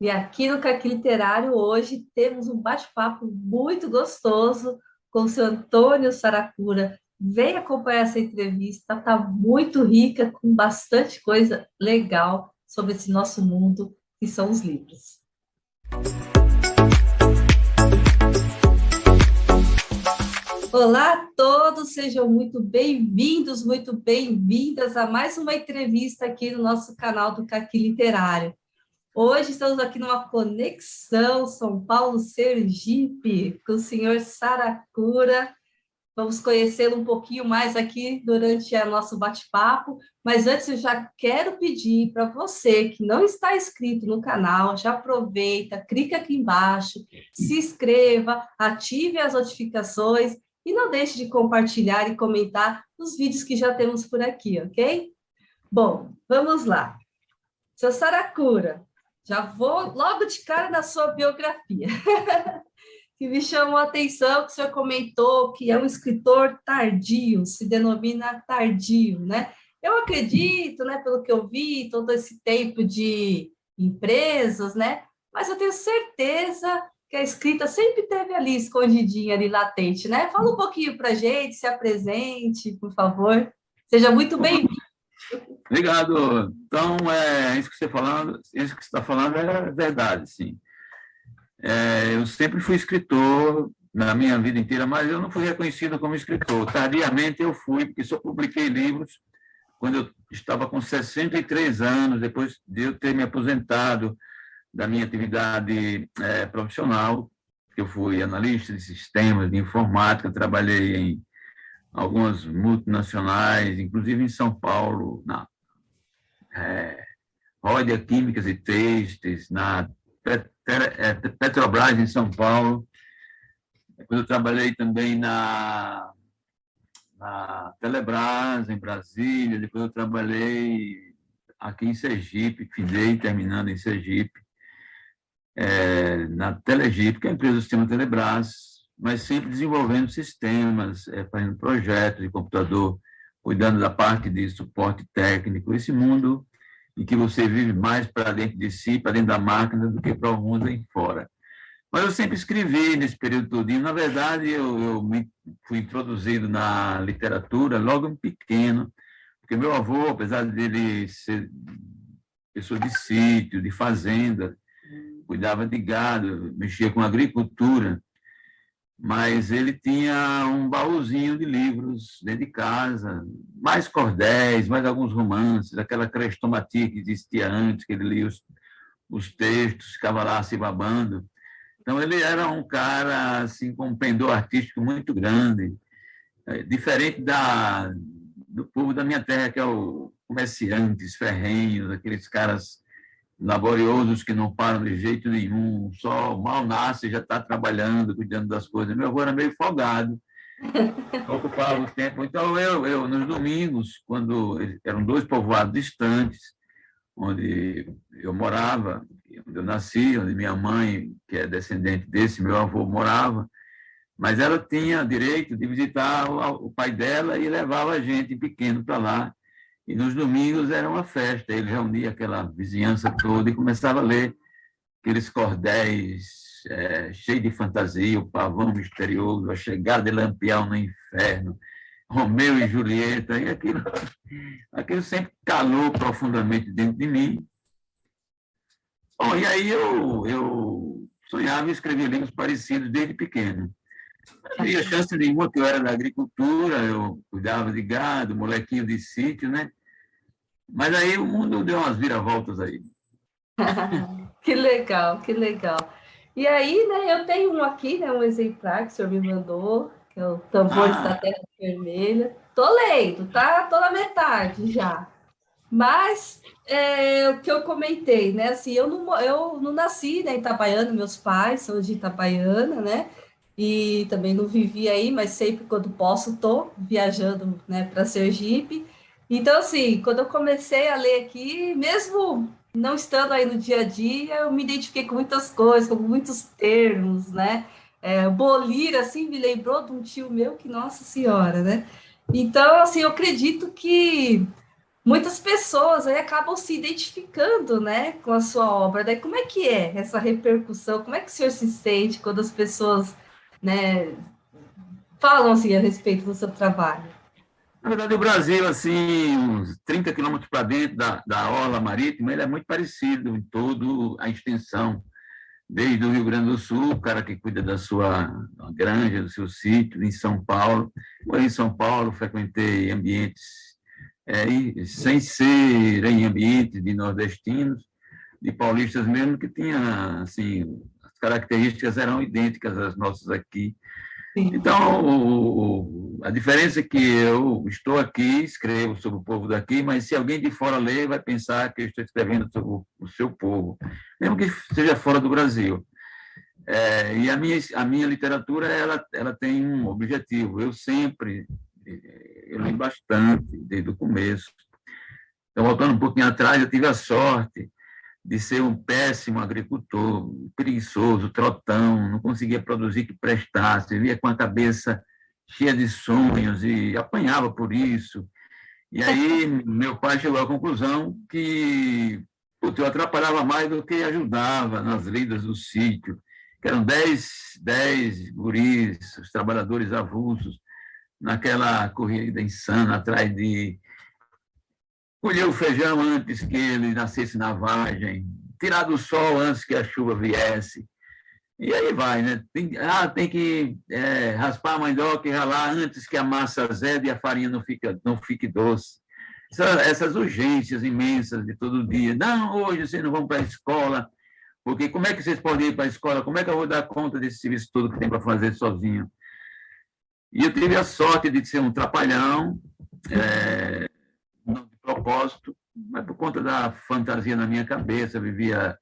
E aqui no Caqui Literário, hoje, temos um bate-papo muito gostoso com o seu Antônio Saracura. Vem acompanhar essa entrevista, está muito rica, com bastante coisa legal sobre esse nosso mundo, que são os livros. Olá a todos, sejam muito bem-vindas a mais uma entrevista aqui no nosso canal do Caqui Literário. Hoje estamos aqui numa conexão São Paulo-Sergipe com o senhor Saracura. Vamos conhecê-lo um pouquinho mais aqui durante o nosso bate-papo, mas antes eu já quero pedir para você que não está inscrito no canal, já aproveita, clica aqui embaixo, se inscreva, ative as notificações e não deixe de compartilhar e comentar os vídeos que já temos por aqui, ok? Bom, vamos lá. Seu Saracura, já vou logo de cara na sua biografia, que me chamou a atenção, que o senhor comentou que é um escritor tardio, se denomina tardio, né? Eu acredito, né, pelo que eu vi, todo esse tempo de empresas, né? Mas eu tenho certeza que a escrita sempre teve ali, escondidinha, ali, latente, né? Fala um pouquinho para a gente, se apresente, por favor. Seja muito bem-vindo. Obrigado. Então, isso que isso que você está falando é verdade, sim. Eu sempre fui escritor na minha vida inteira, mas eu não fui reconhecido como escritor. Tardiamente eu fui, porque só publiquei livros quando eu estava com 63 anos, depois de eu ter me aposentado da minha atividade profissional, que eu fui analista de sistemas, de informática, trabalhei em algumas multinacionais, inclusive em São Paulo, na Rodia Químicas e Têxteis, na Petrobras, em São Paulo. Depois eu trabalhei também na Telebrás, em Brasília. Depois eu trabalhei aqui em Sergipe, findei terminando em Sergipe, na Telegip, que é a empresa do sistema Telebrás, mas sempre desenvolvendo sistemas, fazendo projetos de computador, cuidando da parte de suporte técnico. Esse mundo em que você vive mais para dentro de si, para dentro da máquina, do que para o mundo em fora. Mas eu sempre escrevi nesse período todinho. Na verdade, eu fui introduzido na literatura logo pequeno, porque meu avô, apesar dele ser pessoa de sítio, de fazenda, cuidava de gado, mexia com agricultura, mas ele tinha um baúzinho de livros dentro de casa, mais cordéis, mais alguns romances, aquela crestomatia que existia antes, que ele lia os textos, ficava lá se babando. Então, ele era um cara assim, com um pendor artístico muito grande, diferente do povo da minha terra, que é o comerciantes, ferrenhos, aqueles caras laboriosos que não param de jeito nenhum, só mal nasce já está trabalhando, cuidando das coisas. Meu avô era meio folgado, ocupava o tempo. Então, eu nos domingos, quando eram dois povoados distantes, onde eu morava, onde eu nasci, onde minha mãe, que é descendente desse meu avô, morava, mas ela tinha direito de visitar o pai dela e levava a gente pequeno para lá. E nos domingos era uma festa, ele reunia aquela vizinhança toda e começava a ler aqueles cordéis cheios de fantasia, o pavão misterioso, a chegada de Lampião no inferno, Romeu e Julieta, e aquilo sempre calou profundamente dentro de mim. Bom, e aí eu sonhava em escrever livros parecidos desde pequeno. Não havia chance nenhuma, que eu era da agricultura, eu cuidava de gado, molequinho de sítio, né? Mas aí o mundo deu umas viravoltas aí. Que legal, que legal. E aí, né, eu tenho um aqui, né, um exemplar que o senhor me mandou, que é o Tambores da Ah, Terra Vermelha. Tô lendo, tá? Tô na metade já. Mas o que eu comentei, né? Assim, eu não nasci, né, em Itabaiana, meus pais são de Itabaiana, né? E também não vivi aí, mas sempre quando posso tô viajando, né, para Sergipe. Então, assim, quando eu comecei a ler aqui, mesmo não estando aí no dia a dia, eu me identifiquei com muitas coisas, com muitos termos, né? Bolir, assim, me lembrou de um tio meu que, nossa senhora, né? Então, assim, eu acredito que muitas pessoas aí acabam se identificando, né, com a sua obra. Daí, como é que é essa repercussão? Como é que o senhor se sente quando as pessoas, né, falam assim a respeito do seu trabalho? Na verdade, o Brasil, assim, uns 30 quilômetros para dentro da orla marítima, ele é muito parecido em toda a extensão, desde o Rio Grande do Sul, o cara que cuida da sua granja, do seu sítio, em São Paulo. Morei em São Paulo, frequentei ambientes, sem ser em ambientes de nordestinos, de paulistas mesmo, que tinha, assim, as características eram idênticas às nossas aqui. Sim. Então, a diferença é que eu estou aqui, escrevo sobre o povo daqui, mas se alguém de fora ler, vai pensar que eu estou escrevendo sobre o seu povo, mesmo que seja fora do Brasil. E a minha literatura, ela tem um objetivo. Eu li bastante, desde o começo. Então, voltando um pouquinho atrás, eu tive a sorte de ser um péssimo agricultor, preguiçoso, trotão, não conseguia produzir que prestasse, vivia com a cabeça cheia de sonhos e apanhava por isso. E aí meu pai chegou à conclusão que putz, eu atrapalhava mais do que ajudava nas lidas do sítio, que eram 10 guris, os trabalhadores avulsos, naquela corrida insana atrás de colher o feijão antes que ele nascesse na vagem, tirar do sol antes que a chuva viesse. E aí vai, né? Tem que raspar a mandioca e ralar antes que a massa azede e a farinha não fique doce. Essas urgências imensas de todo dia. Não, hoje vocês não vão para a escola, porque como é que vocês podem ir para a escola? Como é que eu vou dar conta desse serviço todo que tem para fazer sozinho? E eu tive a sorte de ser um trapalhão, não de propósito, mas por conta da fantasia na minha cabeça, eu vivia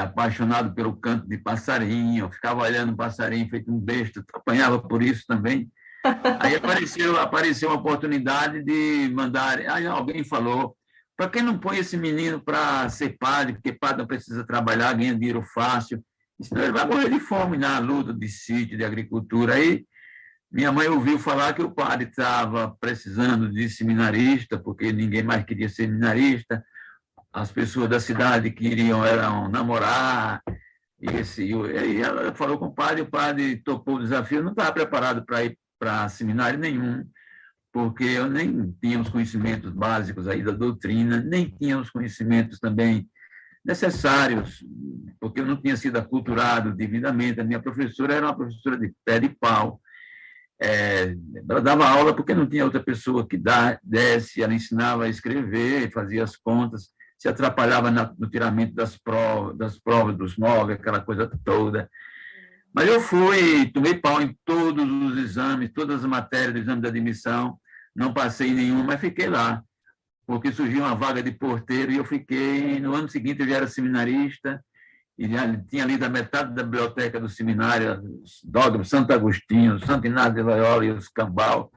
apaixonado pelo canto de passarinho, eu ficava olhando o passarinho feito um besta, apanhava por isso também. Aí apareceu uma oportunidade de mandar. Aí alguém falou: para quem não põe esse menino para ser padre, porque padre não precisa trabalhar, ganha dinheiro fácil, senão ele vai morrer de fome na luta de sítio, de agricultura. Aí minha mãe ouviu falar que o padre estava precisando de seminarista, porque ninguém mais queria ser seminarista, as pessoas da cidade eram namorar, e ela falou com o padre topou o desafio, não estava preparado para ir para seminário nenhum, porque eu nem tinha os conhecimentos básicos aí da doutrina, nem tinha os conhecimentos também necessários, porque eu não tinha sido aculturado devidamente. A minha professora era uma professora de pé de pau, ela dava aula porque não tinha outra pessoa que desse, ela ensinava a escrever, fazia as contas, se atrapalhava no tiramento das provas dos 9, aquela coisa toda. Mas eu tomei pau em todos os exames, todas as matérias do exame de admissão, não passei em nenhuma, mas fiquei lá, porque surgiu uma vaga de porteiro e eu fiquei. No ano seguinte eu já era seminarista, e já tinha lido a metade da biblioteca do seminário, os dogmas, Santo Agostinho, Santo Inácio de Loyola e os Cambal,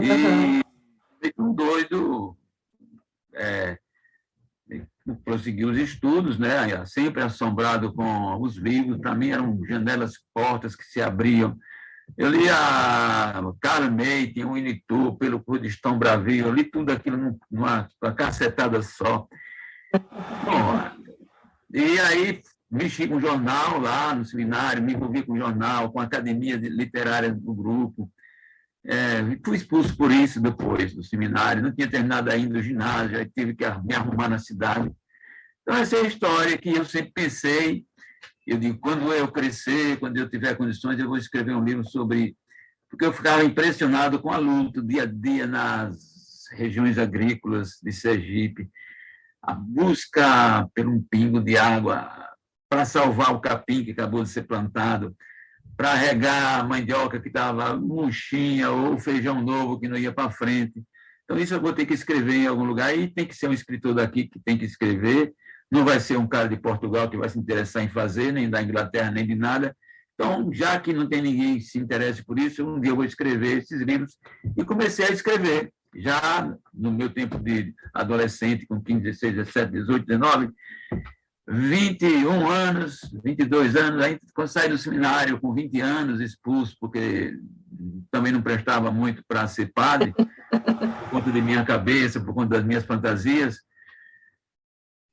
e um doido prosseguir os estudos, né? Sempre assombrado com os livros. Para mim eram janelas, portas que se abriam. Eu lia Karl May, tinha um Initu, pelo Kurdistão Bravio, eu li tudo aquilo numa cacetada só. Bom, e aí mexi com jornal lá no seminário, me envolvi com jornal, com a academia literária do grupo. Fui expulso por isso depois do seminário, não tinha terminado ainda o ginásio, aí tive que me arrumar na cidade. Então, essa é a história que eu sempre pensei. Eu digo, quando eu crescer, quando eu tiver condições, eu vou escrever um livro sobre... Porque eu ficava impressionado com a luta, dia a dia, nas regiões agrícolas de Sergipe, a busca por um pingo de água para salvar o capim que acabou de ser plantado, para regar a mandioca que estava murchinha, ou o feijão novo que não ia para frente. Então, isso eu vou ter que escrever em algum lugar, e tem que ser um escritor daqui que tem que escrever, não vai ser um cara de Portugal que vai se interessar em fazer, nem da Inglaterra, nem de nada. Então, já que não tem ninguém que se interesse por isso, um dia eu vou escrever esses livros, e comecei a escrever. Já no meu tempo de adolescente, com 15, 16, 17, 18, 19, 21 anos, 22 anos, aí quando saí do seminário com 20 anos, expulso, porque também não prestava muito para ser padre, por conta de minha cabeça, por conta das minhas fantasias.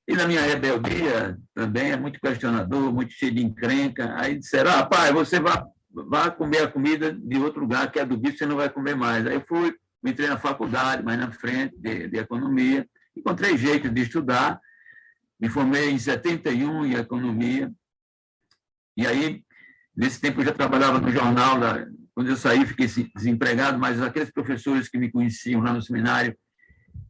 E na minha rebeldia também é muito questionador, muito cheio de encrenca. Aí disseram, pai, você vai comer a comida de outro lugar, que é do bicho, você não vai comer mais. Aí eu fui, entrei na faculdade, mais na frente, de economia, encontrei jeito de estudar, me formei em 71 em economia, e aí, nesse tempo, eu já trabalhava no jornal, quando eu saí, fiquei desempregado, mas aqueles professores que me conheciam lá no seminário,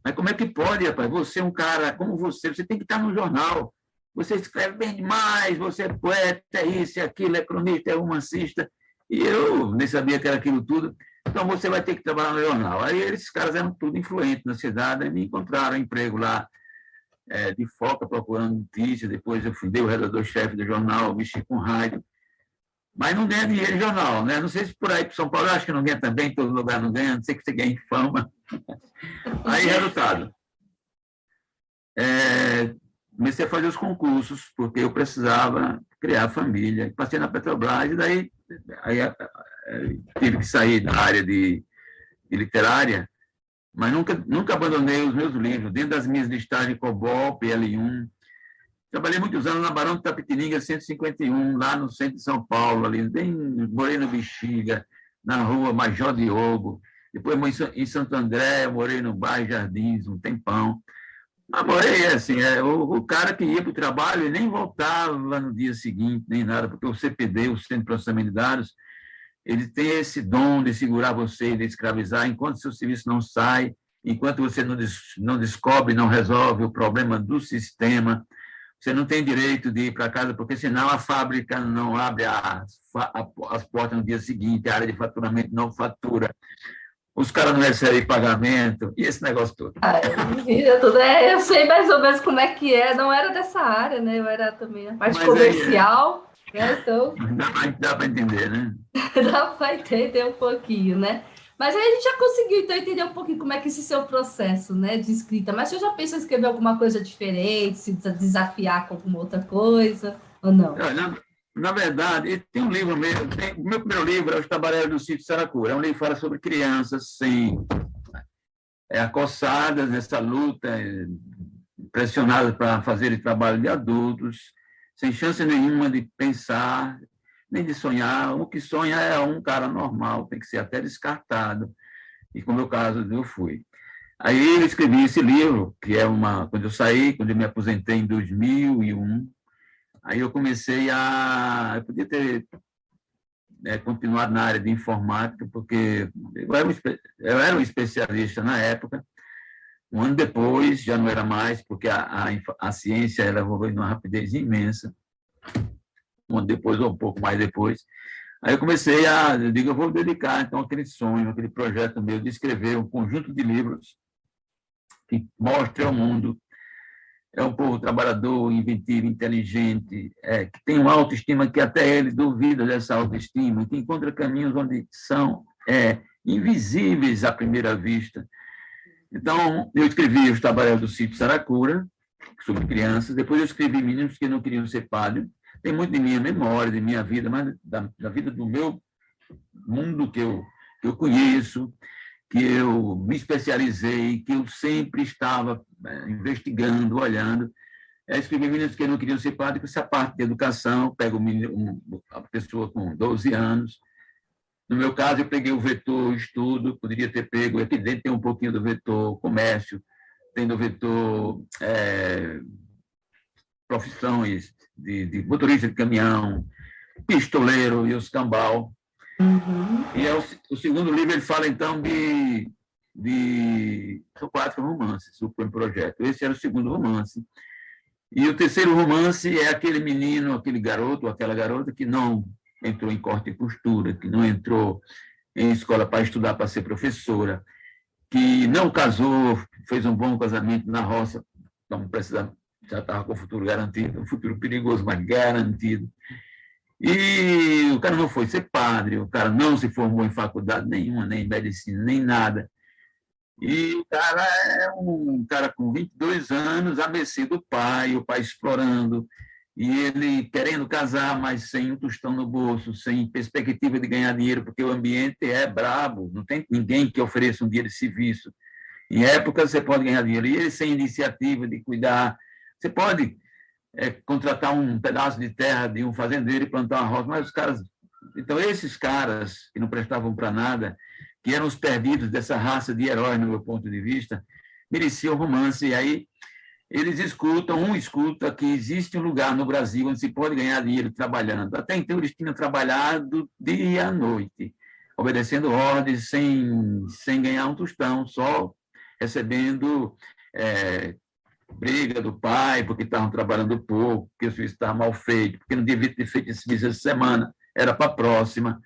mas como é que pode, rapaz? Você é um cara como você tem que estar no jornal. Você escreve bem demais, você é poeta, é isso, é aquilo, é cronista, é romancista. E eu nem sabia que era aquilo tudo. Então, você vai ter que trabalhar no jornal. Aí, esses caras eram tudo influentes na cidade, e me encontraram emprego lá, de foca, procurando notícias. Depois, eu fui, dei o redator-chefe do jornal, mexi com rádio. Mas não ganha dinheiro em jornal, né? Não sei se por aí para São Paulo, eu acho que não ganha também, todo lugar não ganha, não sei que você ganha em fama. Aí, resultado. Comecei a fazer os concursos, porque eu precisava criar família. Passei na Petrobras, e daí tive que sair da área de literária, mas nunca abandonei os meus livros. Dentro das minhas listagens de COBOL, PL1, trabalhei muitos anos na Barão de Itapetininga 151, lá no centro de São Paulo, ali, bem, morei no Bexiga, na rua Major Diogo. Depois, em Santo André, eu morei no bairro Jardins um tempão. Mas morei assim, o cara que ia para o trabalho e nem voltava no dia seguinte, nem nada, porque o CPD, o Centro de Processamento de Dados, ele tem esse dom de segurar você, de escravizar, enquanto seu serviço não sai, enquanto você não descobre, não resolve o problema do sistema, você não tem direito de ir para casa, porque senão a fábrica não abre as portas no dia seguinte, a área de faturamento não fatura, os caras não recebem pagamento, e esse negócio todo. Eu sei mais ou menos como é que é, não era dessa área, né? Eu era também a parte comercial, né? Então... Dá para entender, né? Dá para entender um pouquinho, né? Mas aí a gente já conseguiu, então, entender um pouquinho como é que esse seu processo, né, de escrita. Mas você já pensou em escrever alguma coisa diferente, se desafiar com alguma outra coisa, ou não? Na verdade, tem um livro meu, o meu primeiro livro é Os Tabaréus do Sítio Saracura. É um livro que fala sobre crianças sem acossadas nessa luta, pressionadas para fazer trabalho de adultos, sem chance nenhuma de pensar, nem de sonhar. O que sonha é um cara normal, tem que ser até descartado. E, como é o caso, eu fui. Aí eu escrevi esse livro, que é quando eu saí, quando eu me aposentei em 2001, aí eu comecei eu podia ter continuado na área de informática, porque eu era um especialista na época. Um ano depois, já não era mais, porque a ciência ela evoluiu numa rapidez imensa. Um ano depois, ou um pouco mais depois. Aí eu comecei eu vou dedicar, então, aquele sonho, aquele projeto meu de escrever um conjunto de livros que mostre ao mundo um povo trabalhador, inventivo, inteligente, que tem uma autoestima que até ele duvida dessa autoestima, que encontra caminhos onde são invisíveis à primeira vista. Então, eu escrevi Os Tabaréus do Sítio Saracura, sobre crianças, depois eu escrevi Meninos que Não Queriam Ser Padre. Tem muito de minha memória, de minha vida, mas da vida do meu mundo que eu conheço, que eu me especializei, que eu sempre estava investigando, olhando. Escrevi Meninos que Não Queriam Ser Padre, com essa parte de educação, pego a pessoa com 12 anos. No meu caso, eu peguei o vetor estudo, poderia ter pego, aqui dentro tem um pouquinho do vetor comércio, tem do vetor profissões de motorista de caminhão, pistoleiro e os cambal. Uhum. E o segundo livro ele fala, então, são 4 romances, o projeto. Esse era o segundo romance. E o terceiro romance é aquele menino, aquele garoto, ou aquela garota que não entrou em corte e costura, que não entrou em escola para estudar, para ser professora, que não casou, fez um bom casamento na roça, não precisava, já estava com o futuro garantido, um futuro perigoso, mas garantido. E o cara não foi ser padre, o cara não se formou em faculdade nenhuma, nem em medicina, nem nada. E o cara é um cara com 22 anos, a mercê do pai, o pai explorando, e ele querendo casar, mas sem um tostão no bolso, sem perspectiva de ganhar dinheiro, porque o ambiente é brabo, não tem ninguém que ofereça um dia de serviço. Em época, você pode ganhar dinheiro, e ele sem iniciativa de cuidar. Você pode contratar um pedaço de terra de um fazendeiro e plantar uma roça, mas os caras... Então, esses caras que não prestavam para nada, que eram os perdidos dessa raça de heróis, no meu ponto de vista, mereciam romance, e aí eles escuta que existe um lugar no Brasil onde se pode ganhar dinheiro trabalhando. Até então, eles tinham trabalhado dia à noite, obedecendo ordens, sem ganhar um tostão, só recebendo briga do pai, porque estavam trabalhando pouco, porque o serviço estava mal feito, porque não devia ter feito esse serviço essa semana, era para a próxima.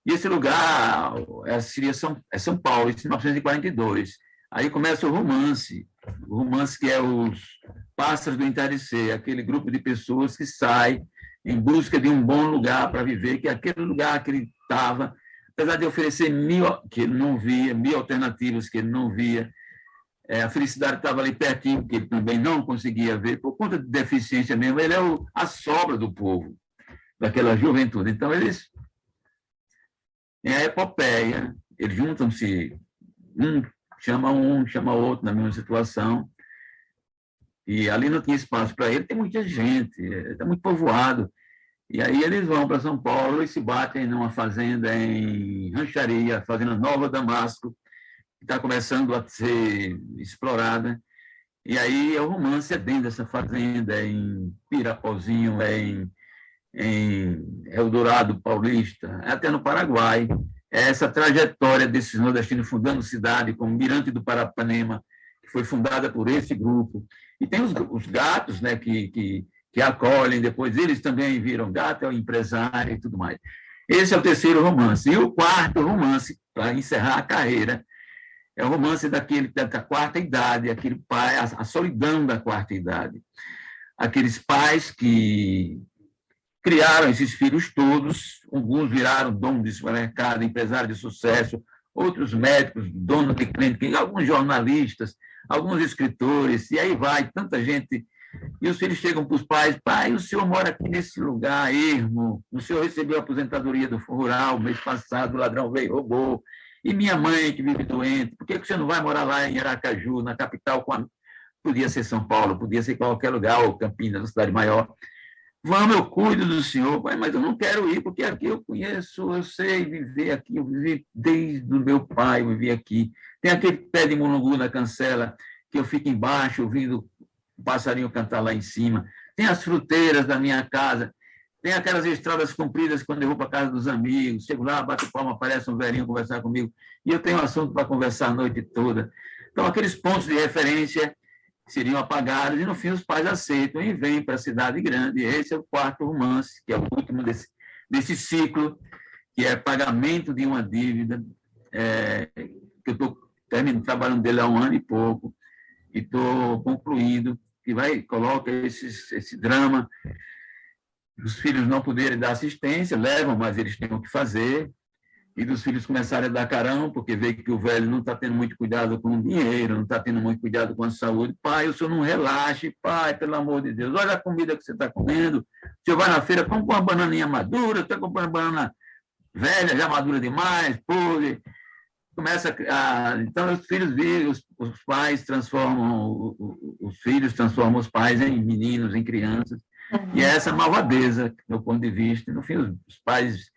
E esse lugar seria São Paulo, isso em 1942. Aí começa o romance que é os Pássaros do Entardecer, aquele grupo de pessoas que sai em busca de um bom lugar para viver, que é aquele lugar que ele estava, apesar de oferecer que ele não via, 1000 alternativas que ele não via, a felicidade estava ali pertinho, que ele também não conseguia ver, por conta de deficiência mesmo, ele é a sobra do povo, daquela juventude. Então, eles têm a epopeia, eles juntam-se, chama outro na mesma situação, e ali não tinha espaço para ele, tem muita gente, está muito povoado, e aí eles vão para São Paulo e se batem numa fazenda em Rancharia, Fazenda Nova Damasco, que está começando a ser explorada, e aí o romance é dentro dessa fazenda, em Pirapozinho, em Eldorado Paulista, até no Paraguai. Essa trajetória desses nordestinos fundando cidade, como Mirante do Parapanema, que foi fundada por esse grupo. E tem os gatos, né, que acolhem, depois eles também viram gato, é o empresário e tudo mais. Esse é o terceiro romance. E o quarto romance, para encerrar a carreira, é o romance da quarta idade, aquele pai, a solidão da quarta idade. Aqueles pais que criaram esses filhos todos, alguns viraram dono de supermercado, empresário de sucesso, outros médicos, dono de clínica, alguns jornalistas, alguns escritores, e aí vai, tanta gente. E os filhos chegam para os pais: pai, o senhor mora aqui nesse lugar ermo, o senhor recebeu a aposentadoria do rural, mês passado o ladrão veio e roubou, e minha mãe que vive doente, por que você não vai morar lá em Aracaju, na capital? Podia ser São Paulo, podia ser qualquer lugar, ou Campinas, uma cidade maior. Vamos, eu cuido do senhor, mas eu não quero ir, porque aqui eu conheço, eu sei viver aqui, eu vivi desde o meu pai, eu vivi aqui. Tem aquele pé de mulungu na cancela, que eu fico embaixo, ouvindo o passarinho cantar lá em cima. Tem as fruteiras da minha casa, tem aquelas estradas compridas quando eu vou para a casa dos amigos, chego lá, bato palma, aparece um velhinho conversar comigo, e eu tenho assunto para conversar a noite toda. Então, aqueles pontos de referência seriam apagados, e no fim os pais aceitam e vêm para a cidade grande. Esse é o quarto romance, que é o último desse ciclo, que é pagamento de uma dívida, que eu estou trabalhando dele há 1 ano e pouco, e estou concluindo, que coloca esse drama, os filhos não poderem dar assistência, levam, mas eles têm o que fazer, e dos filhos começarem a dar carão, porque vê que o velho não está tendo muito cuidado com o dinheiro, não está tendo muito cuidado com a saúde. Pai, o senhor não relaxe, pai, pelo amor de Deus, olha a comida que você está comendo, o senhor vai na feira, compra uma bananinha madura, está comprando banana velha, já madura demais, podre. Então, os filhos vivem, os pais transformam, os filhos transformam os pais em meninos, em crianças, e é essa malvadeza, do meu ponto de vista. No fim, os pais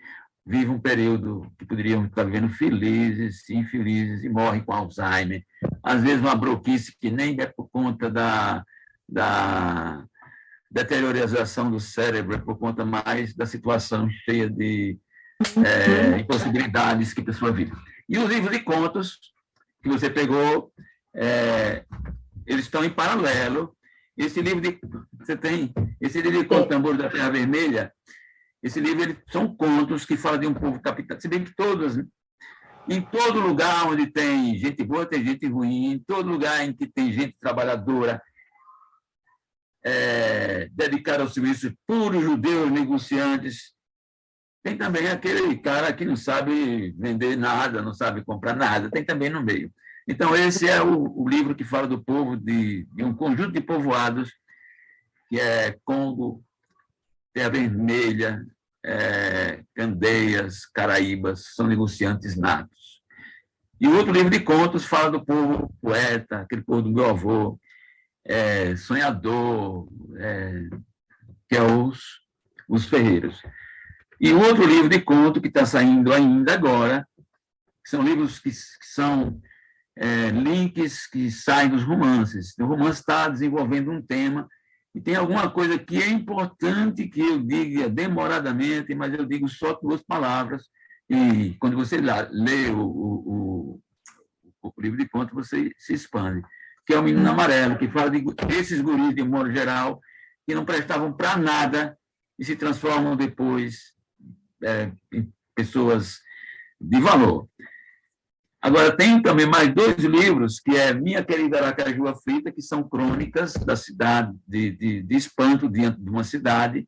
vivem um período que poderiam estar vivendo felizes, infelizes, e morrem com Alzheimer. Às vezes, uma broquice que nem é por conta da deteriorização do cérebro, é por conta mais da situação cheia de impossibilidades que a pessoa vive. E os livros de contos que você pegou, eles estão em paralelo. Esse livro de Contos Tambores da Terra Vermelha, esse livro são contos que falam de um povo capital, se bem que em todo lugar onde tem gente boa, tem gente ruim, em todo lugar em que tem gente trabalhadora, dedicada ao serviço, puros judeus negociantes, tem também aquele cara que não sabe vender nada, não sabe comprar nada, tem também no meio. Então, esse é o livro que fala do povo, de um conjunto de povoados, que é Congo, Terra Vermelha, Candeias, Caraíbas, são negociantes natos. E o outro livro de contos fala do povo poeta, aquele povo do meu avô, sonhador, que é os ferreiros. E o outro livro de conto que está saindo ainda agora, são livros que são links que saem dos romances. O romance está desenvolvendo um tema e tem alguma coisa que é importante que eu diga demoradamente, mas eu digo só 2 palavras, e quando você lê o livro de contos, você se expande, que é o Menino Amarelo, que fala desses guris, de modo geral, que não prestavam para nada e se transformam depois em pessoas de valor. Agora, tem também mais 2 livros, que é Minha Querida Aracaju Aflita, que são crônicas da cidade, de espanto diante de uma cidade,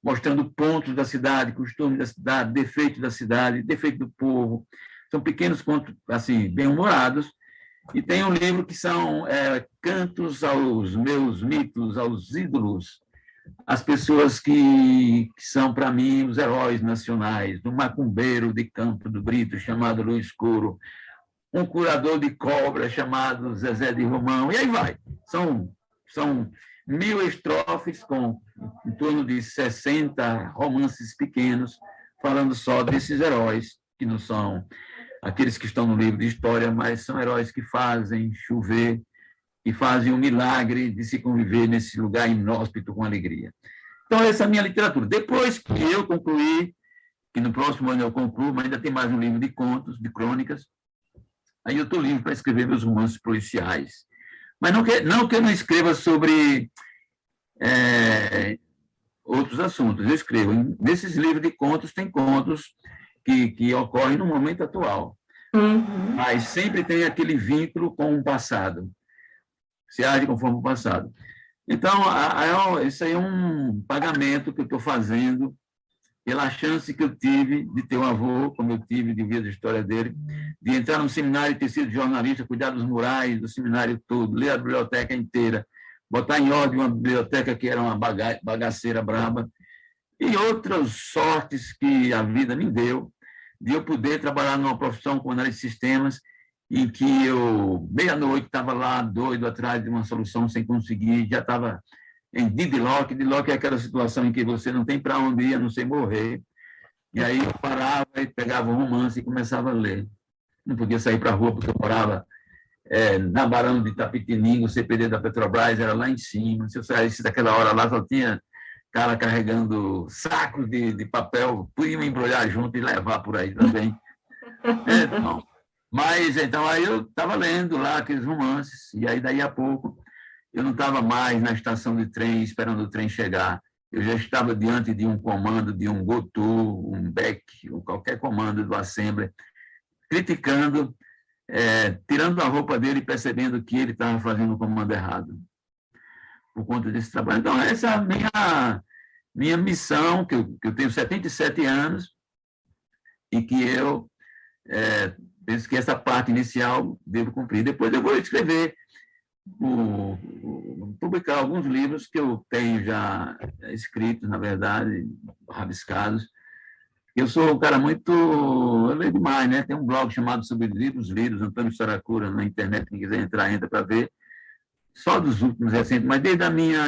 mostrando pontos da cidade, costumes da cidade, defeitos da cidade, defeitos do povo. São pequenos contos, assim, bem-humorados. E tem um livro que são cantos aos meus mitos, aos ídolos, as pessoas que são, para mim, os heróis nacionais, um macumbeiro de Campo do Brito, chamado Luiz Curo, um curador de cobra chamado Zezé de Romão, e aí vai. São 1000 estrofes, com em torno de 60 romances pequenos, falando só desses heróis, que não são aqueles que estão no livro de história, mas são heróis que fazem chover, e fazem o milagre de se conviver nesse lugar inóspito com alegria. Então, essa é a minha literatura. Depois que eu concluí, que no próximo ano eu concluo, mas ainda tem mais um livro de contos, de crônicas, aí eu estou livre para escrever meus romances policiais. Mas não que eu não escreva sobre outros assuntos. Eu escrevo. Nesses livros de contos, tem contos que ocorrem no momento atual. Mas sempre tem aquele vínculo com o passado. Se age conforme o passado. Então, isso aí é um pagamento que eu estou fazendo pela chance que eu tive de ter um avô, como eu tive, de ver a história dele, de entrar num seminário e ter sido jornalista, cuidar dos murais do seminário todo, ler a biblioteca inteira, botar em ordem uma biblioteca que era uma bagaceira braba, e outras sortes que a vida me deu, de eu poder trabalhar numa profissão como análise de sistemas, em que eu, meia-noite, estava lá doido atrás de uma solução sem conseguir, já estava em deadlock. Deadlock é aquela situação em que você não tem para onde ir, a não ser morrer. E aí eu parava e pegava um romance e começava a ler. Não podia sair para a rua porque eu morava na Barão de Itapetininga, o CPD da Petrobras era lá em cima. Se eu saísse daquela hora lá, só tinha cara carregando sacos de papel, podia me embrulhar junto e levar por aí também. Então, aí eu estava lendo lá aqueles romances, e aí, daí a pouco, eu não estava mais na estação de trem esperando o trem chegar. Eu já estava diante de um comando, de um GOTU, um BEC, ou qualquer comando do Assembly, criticando, tirando a roupa dele e percebendo que ele estava fazendo o comando errado, por conta desse trabalho. Então, essa é a minha missão, que eu tenho 77 anos, e que eu penso que essa parte inicial devo cumprir. Depois eu vou escrever, publicar alguns livros que eu tenho já escritos, na verdade, rabiscados. Eu sou um cara muito... Eu leio demais, né? Tem um blog chamado Sobre Livros Lidos, Antônio Saracura, na internet, quem quiser entrar, entra para ver. Só dos últimos recentes, mas desde a minha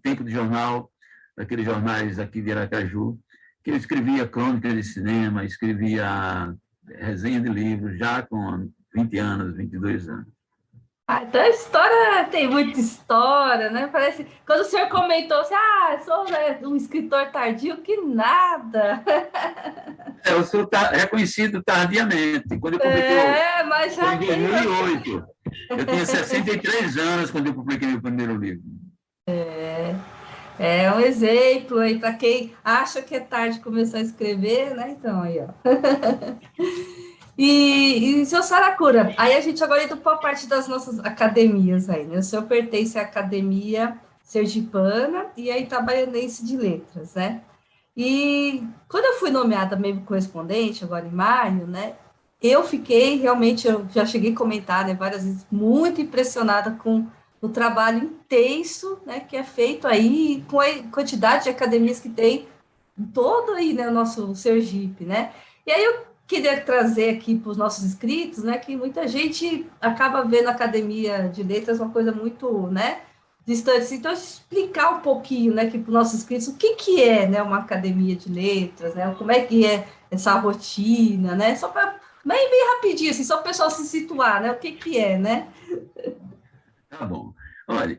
tempo de jornal, daqueles jornais aqui de Aracaju, que eu escrevia crônicas de cinema, escrevia resenha de livros, já com 20 anos, 22 anos. Então a história tem muita história, né? Parece. Quando o senhor comentou assim, sou um escritor tardio, que nada. Eu sou reconhecido tardiamente. Quando eu publiquei. Mas já em 2008. Eu tinha 63 anos quando eu publiquei meu primeiro livro. É um exemplo aí para quem acha que é tarde começar a escrever, né? Então, aí, ó. E seu Saracura, aí a gente agora indo para a parte das nossas academias aí, né? O senhor pertence à Academia Sergipana e a Itabaianense de Letras, né? E quando eu fui nomeada membro correspondente, agora em maio, né? Eu fiquei realmente, eu já cheguei a comentar, né, várias vezes, muito impressionada com o trabalho intenso, né, que é feito aí com a quantidade de academias que tem todo aí, né, o nosso Sergipe, né? E aí eu queria trazer aqui para os nossos inscritos, né, que muita gente acaba vendo a academia de letras uma coisa muito, né, distante. Então, explicar um pouquinho, né, aqui para os nossos inscritos o que que é, né, uma academia de letras, né, como é que é essa rotina, né, só para bem rapidinho, assim, só para o pessoal se situar, né, o que que é, né? Tá bom. Olha,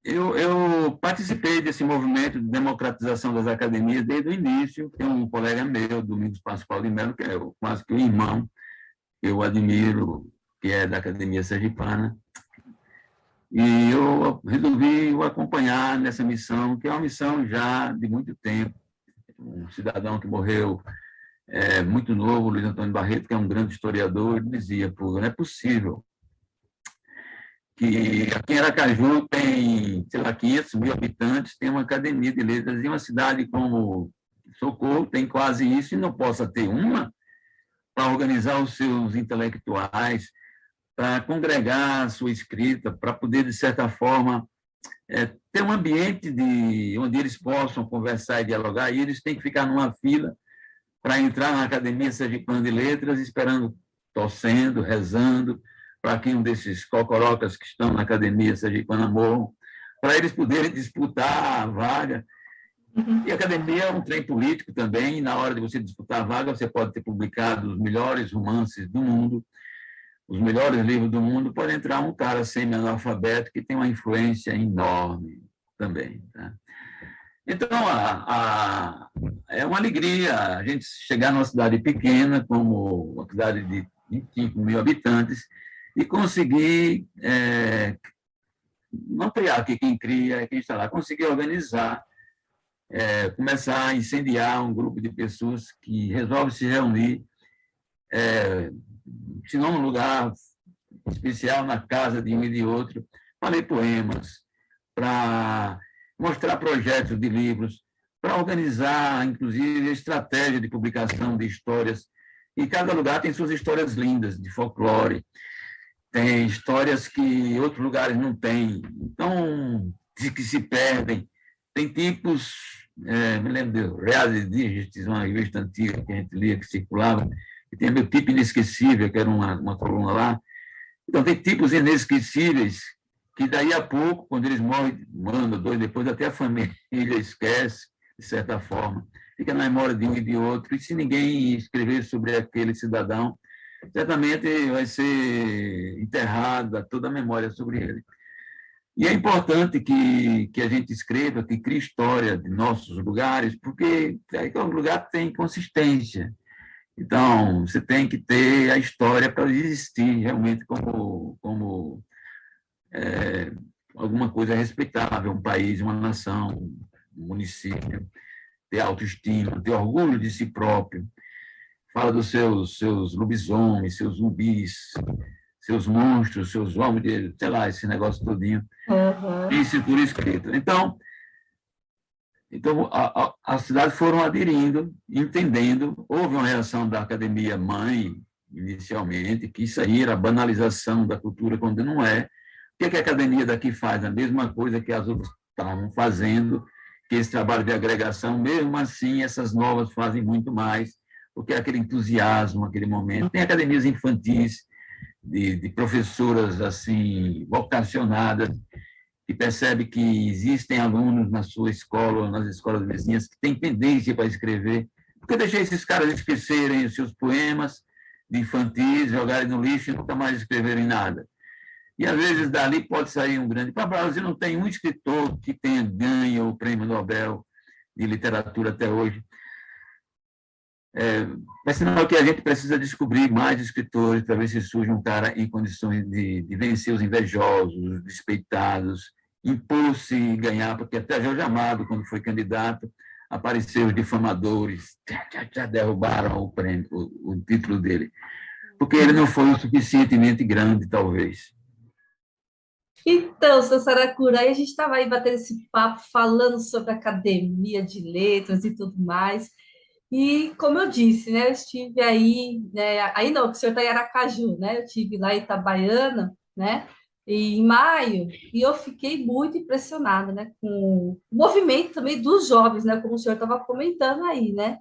eu participei desse movimento de democratização das academias desde o início. Tem um colega meu, Domingos Pascoal de Mello, que é quase que um irmão, que eu admiro, que é da Academia Sergipana, e eu resolvi o acompanhar nessa missão, que é uma missão já de muito tempo. Um cidadão que morreu muito novo, Luiz Antônio Barreto, que é um grande historiador, ele dizia: "Pô, não é possível que aqui em Aracaju tem, sei lá, 500 mil habitantes, tem uma academia de letras, e uma cidade como Socorro tem quase isso, e não possa ter uma para organizar os seus intelectuais, para congregar a sua escrita, para poder, de certa forma, ter um ambiente onde eles possam conversar e dialogar, e eles têm que ficar numa fila para entrar na Academia Sergipana de Letras, esperando, torcendo, rezando, para que um desses cocorocas que estão na Academia Sergipana morram, para eles poderem disputar a vaga. E a academia é um trem político também, e na hora de você disputar a vaga, você pode ter publicado os melhores romances do mundo, os melhores livros do mundo, pode entrar um cara semi-analfabeto que tem uma influência enorme também. Tá? Então, é uma alegria a gente chegar numa cidade pequena, como uma cidade de 25 mil habitantes, e conseguir não criar, que quem cria é quem está lá, conseguir organizar, começar a incendiar um grupo de pessoas que resolve se reunir, se não num lugar especial, na casa de um e de outro, para ler poemas, para mostrar projetos de livros, para organizar, inclusive, a estratégia de publicação de histórias. E cada lugar tem suas histórias lindas, de folclore, tem histórias que outros lugares não têm, então, que se perdem. Tem tipos, me lembro de Reais Dígitos, uma revista antiga que a gente lia, que circulava, e tem meu tipo inesquecível, que era uma coluna lá. Então, tem tipos inesquecíveis que, daí a pouco, quando eles morrem, um ano, dois depois, até a família esquece, de certa forma. Fica na memória de um e de outro. E se ninguém escrever sobre aquele cidadão, certamente vai ser enterrada toda a memória sobre ele. E é importante que a gente escreva, que crie história de nossos lugares, porque aí o lugar tem consistência. Então, você tem que ter a história para existir realmente como alguma coisa respeitável, um país, uma nação, um município, ter autoestima, ter orgulho de si próprio. Fala dos seus lobisomens, seus zumbis, seus monstros, seus homens, sei lá, esse negócio todinho. Uhum. Isso por escrito. Então as cidades foram aderindo, entendendo. Houve uma reação da academia mãe, inicialmente, que isso aí era a banalização da cultura, quando não é. O que a academia daqui faz? A mesma coisa que as outras estavam fazendo, que esse trabalho de agregação, mesmo assim, essas novas fazem muito mais, porque é aquele entusiasmo, aquele momento. Tem academias infantis, de professoras assim vocacionadas, que percebe que existem alunos na sua escola ou nas escolas vizinhas que têm tendência para escrever. Porque deixar esses caras esquecerem os seus poemas de infantis, jogarem no lixo e nunca mais escreverem nada. E, às vezes, dali pode sair um grande... Para o Brasil não tem um escritor que tenha ganho o Prêmio Nobel de Literatura até hoje. É sinal que a gente precisa descobrir mais escritores para ver se surge um cara em condições de vencer os invejosos, os despeitados, impor-se e ganhar, porque até Jorge Amado, quando foi candidato, apareceram os difamadores, já derrubaram o prêmio, o título dele, porque ele não foi o suficientemente grande, talvez. Então, seu Saracura, aí a gente estava aí batendo esse papo, falando sobre academia de letras e tudo mais. E, como eu disse, né, eu estive aí, né, aí não, que o senhor está em Aracaju, né, eu estive lá em Itabaiana, né, em maio, e eu fiquei muito impressionada, né, com o movimento também dos jovens, né, como o senhor estava comentando aí, né,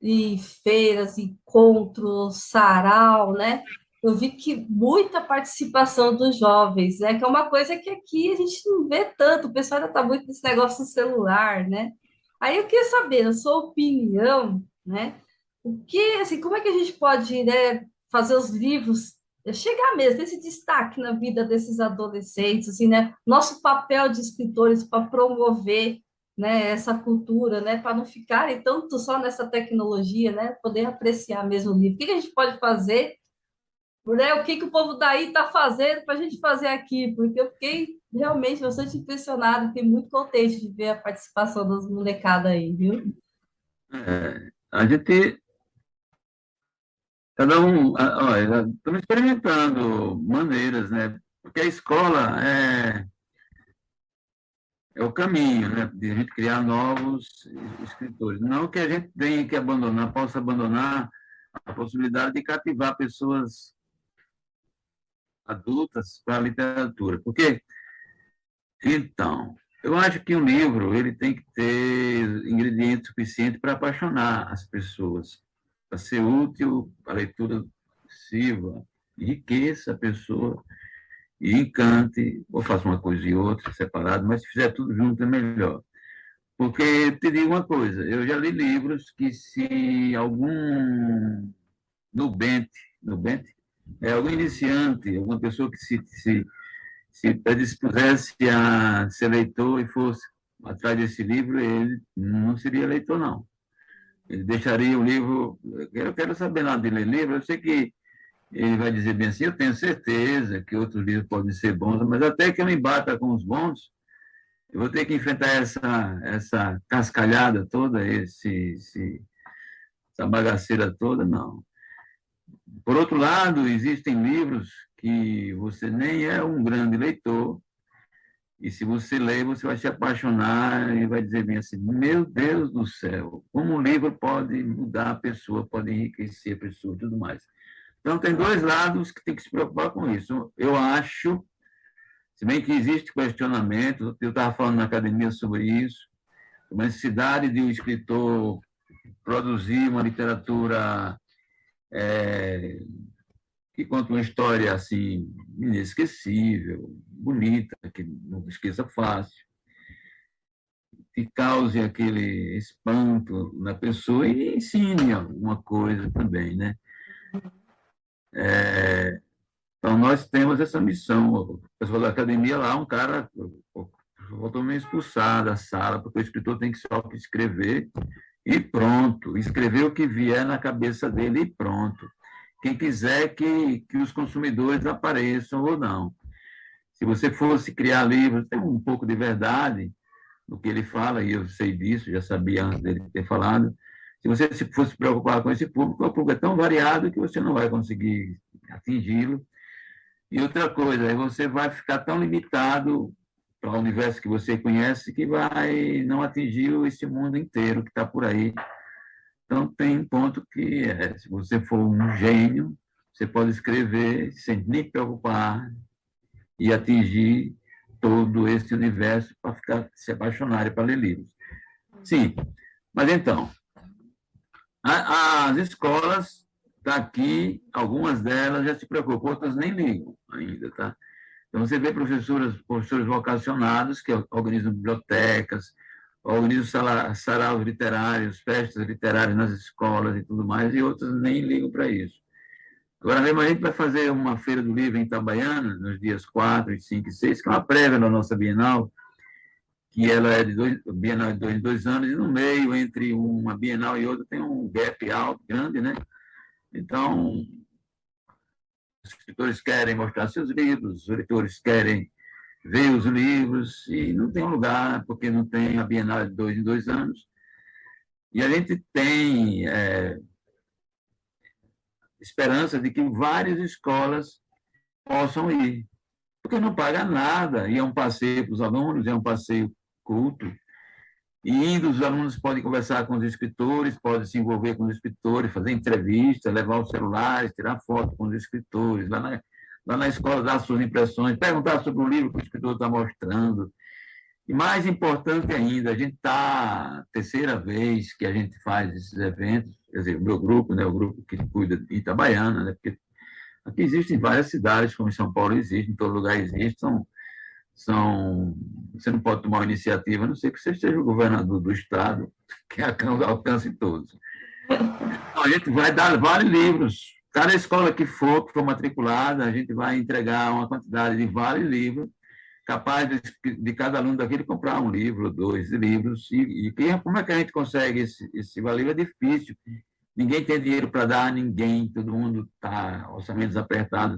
e feiras, encontros, sarau, né, eu vi que muita participação dos jovens, né, que é uma coisa que aqui a gente não vê tanto, o pessoal ainda está muito nesse negócio do celular, né, aí eu queria saber, a sua opinião, né, o que, assim, como é que a gente pode, né, fazer os livros chegar mesmo, esse destaque na vida desses adolescentes, assim, né? Nosso papel de escritores para promover, né, essa cultura, né, para não ficarem tanto só nessa tecnologia, né, poder apreciar mesmo o livro. O que que a gente pode fazer, né? O que que o povo daí está fazendo para a gente fazer aqui? Porque eu fiquei realmente bastante impressionada, fiquei muito contente de ver a participação das molecadas aí, viu? A gente, cada um, olha, estamos experimentando maneiras, né? Porque a escola é o caminho, né? De a gente criar novos escritores. Não que a gente tenha que abandonar, possa abandonar a possibilidade de cativar pessoas adultas para a literatura. Porque, então, eu acho que um livro ele tem que ter ingredientes suficientes para apaixonar as pessoas, para ser útil, a leitura sirva, enriqueça a pessoa e encante, ou faça uma coisa e outra separado, mas se fizer tudo junto é melhor. Porque te digo uma coisa, eu já li livros que se algum nubente, nubente é algum iniciante, alguma pessoa que se predispusesse a ser leitor e fosse atrás desse livro, ele não seria leitor, não. Ele deixaria o livro. Eu quero saber nada de ler livro, eu sei que ele vai dizer bem assim: eu tenho certeza que outros livros podem ser bons, mas até que eu me bata com os bons, eu vou ter que enfrentar essa cascalhada toda, essa bagaceira toda, não. Por outro lado, existem livros que você nem é um grande leitor, e se você ler, você vai se apaixonar e vai dizer bem assim: meu Deus do céu, como um livro pode mudar a pessoa, pode enriquecer a pessoa e tudo mais. Então, tem dois lados que tem que se preocupar com isso. Eu acho, se bem que existe questionamento, eu estava falando na academia sobre isso, a necessidade de um escritor produzir uma literatura que conta uma história assim inesquecível, bonita, que não esqueça fácil, que cause aquele espanto na pessoa e ensine alguma coisa também, né? Então, nós temos essa missão. O pessoal da academia lá, um cara voltou meio expulsado da sala, porque o escritor tem que só escrever e pronto. Escrever o que vier na cabeça dele e pronto. Quem quiser que os consumidores apareçam ou não. Se você fosse criar livros, tem um pouco de verdade no que ele fala, e eu sei disso, já sabia antes dele ter falado. Se você se fosse preocupar com esse público, o público é tão variado que você não vai conseguir atingi-lo. E outra coisa, aí você vai ficar tão limitado para o universo que você conhece que vai não atingir esse mundo inteiro que está por aí. Então, tem um ponto que, se você for um gênio, você pode escrever sem nem preocupar e atingir todo esse universo para ficar se apaixonar para ler livros. Sim, mas então, as escolas daqui, algumas delas já se preocupam, outras nem ligam ainda, tá? Então, você vê professores vocacionados que organizam bibliotecas, organizam saraus literários, festas literárias nas escolas e tudo mais, e outros nem ligam para isso. Agora mesmo a gente vai fazer uma feira do livro em Itabaiana, nos dias 4, 5 e 6, que é uma prévia da nossa Bienal, que ela é Bienal de 2 em 2 anos, e no meio, entre uma Bienal e outra, tem um gap alto, grande, né? Então, os escritores querem mostrar seus livros, os leitores querem ver os livros, e não tem um lugar, porque não tem a Bienal de 2 em 2 anos. E a gente tem esperança de que várias escolas possam ir, porque não paga nada, e é um passeio para os alunos, é um passeio culto, e indo os alunos podem conversar com os escritores, podem se envolver com os escritores, fazer entrevistas, levar os celulares, tirar foto com os escritores, lá lá na escola dar suas impressões, perguntar sobre o livro que o escritor está mostrando. E mais importante ainda, a gente está, terceira vez que a gente faz esses eventos, quer dizer, o meu grupo, né, o grupo que cuida de Itabaiana, né, porque aqui existem várias cidades, como em São Paulo existe, em todo lugar existe, você não pode tomar uma iniciativa, a não ser que você seja o governador do estado, que alcance todos. Então, a gente vai dar vários livros. Cada escola que for matriculada, a gente vai entregar uma quantidade de vários livros, capaz de cada aluno daquele comprar um livro, dois livros. Como é que a gente consegue esse valor? É difícil. Ninguém tem dinheiro para dar a ninguém, todo mundo está orçamentos apertados.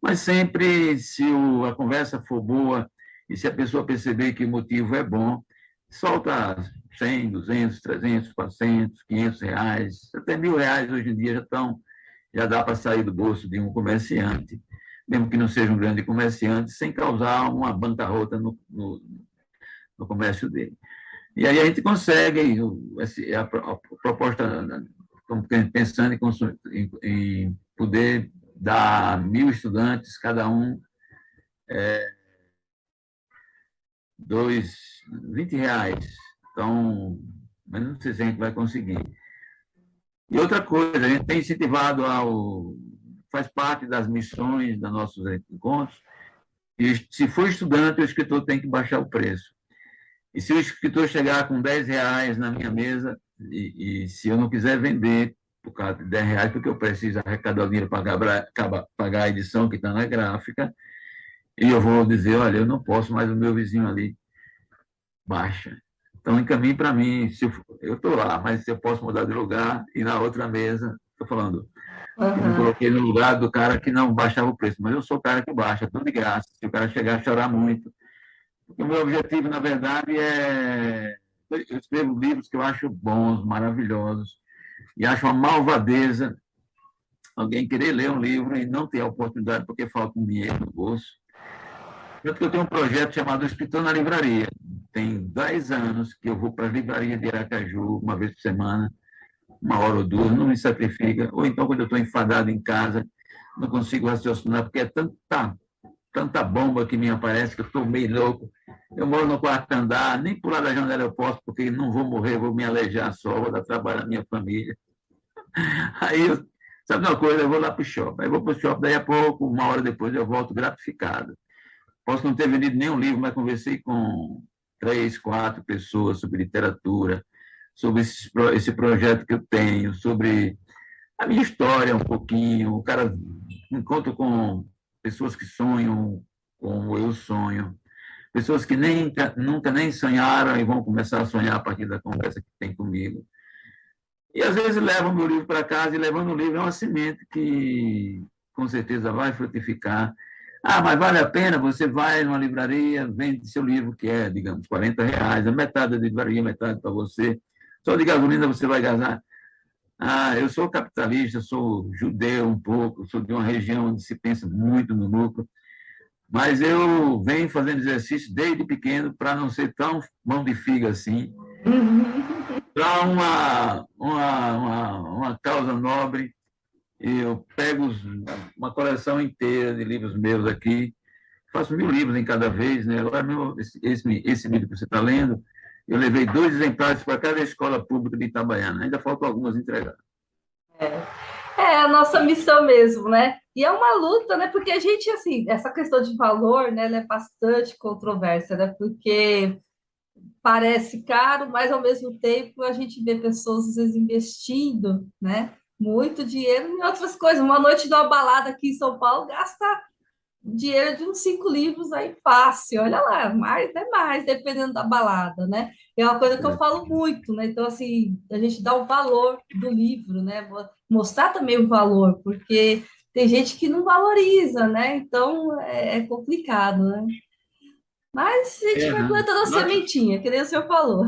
Mas sempre, se a conversa for boa e se a pessoa perceber que o motivo é bom, solta 100, 200, 300, 400, R$ 500, até R$ 1.000 hoje em dia já dá para sair do bolso de um comerciante, mesmo que não seja um grande comerciante, sem causar uma bancarrota no comércio dele. E aí a gente consegue, a proposta, pensando em poder dar 1.000 estudantes, cada um, R$ 20. Então, mas não sei se a gente vai conseguir. E outra coisa, a gente tem incentivado faz parte das missões dos nossos encontros, e se for estudante, o escritor tem que baixar o preço. E se o escritor chegar com R$ 10 na minha mesa, e se eu não quiser vender por causa de R$ 10, porque eu preciso arrecadar o dinheiro para pagar a edição que está na gráfica, e eu vou dizer, olha, eu não posso, mas o meu vizinho ali baixa. Então, encaminhe para mim, se eu estou lá, mas se eu posso mudar de lugar e na outra mesa, estou falando, eu me coloquei no lugar do cara que não baixava o preço, mas eu sou o cara que baixa, tudo de graça. Se o cara chegar a chorar muito, porque o meu objetivo, na verdade, eu escrevo livros que eu acho bons, maravilhosos, e acho uma malvadeza alguém querer ler um livro e não ter a oportunidade porque falta um dinheiro no bolso. Tanto que eu tenho um projeto chamado Escritor na Livraria. Tem 10 anos que eu vou para a livraria de Aracaju, uma vez por semana, 1 hora ou 2, não me sacrifica. Ou então, quando eu estou enfadado em casa, não consigo raciocinar, porque é tanta bomba que me aparece que eu estou meio louco. Eu moro no quarto andar, nem pular da janela eu posso, porque não vou morrer, vou me alejar só, vou dar trabalho à minha família. Aí, sabe uma coisa, eu vou lá para o shopping. Aí vou para o shopping, daí a pouco, 1 hora depois, eu volto gratificado. Posso não ter vendido nenhum livro, mas conversei com 3, 4 pessoas sobre literatura, sobre esse projeto que eu tenho, sobre a minha história um pouquinho. O cara encontra com pessoas que sonham como eu sonho, pessoas que nunca nem sonharam e vão começar a sonhar a partir da conversa que tem comigo. E às vezes levam meu livro para casa, e levando o livro é uma semente que com certeza vai frutificar. Ah, mas vale a pena, você vai numa livraria, vende seu livro, que é, digamos, R$ 40, a metade da livraria, metade para você. Só de gasolina você vai gastar. Ah, eu sou capitalista, sou judeu um pouco, sou de uma região onde se pensa muito no lucro, mas eu venho fazendo exercício desde pequeno para não ser tão mão de figa assim, para uma causa nobre. Eu pego uma coleção inteira de livros meus aqui, faço 1.000 livros em cada vez, né? Agora, esse livro que você está lendo, eu levei 2 exemplares para cada escola pública de Itabaiana. Ainda faltam algumas entregar. É a nossa missão mesmo, né? E é uma luta, né? Porque a gente, assim, essa questão de valor, né, ela é bastante controversa, né? Porque parece caro, mas ao mesmo tempo a gente vê pessoas às vezes investindo, né? Muito dinheiro em outras coisas. Uma noite de uma balada aqui em São Paulo gasta dinheiro de uns 5 livros aí fácil, olha lá, mais até mais, dependendo da balada, né? É uma coisa que eu falo muito, né? Então, assim, a gente dá o valor do livro, né? Mostrar também o valor, porque tem gente que não valoriza, né? Então é complicado, né? Mas a gente vai Né? plantando a sementinha, que nem o senhor falou.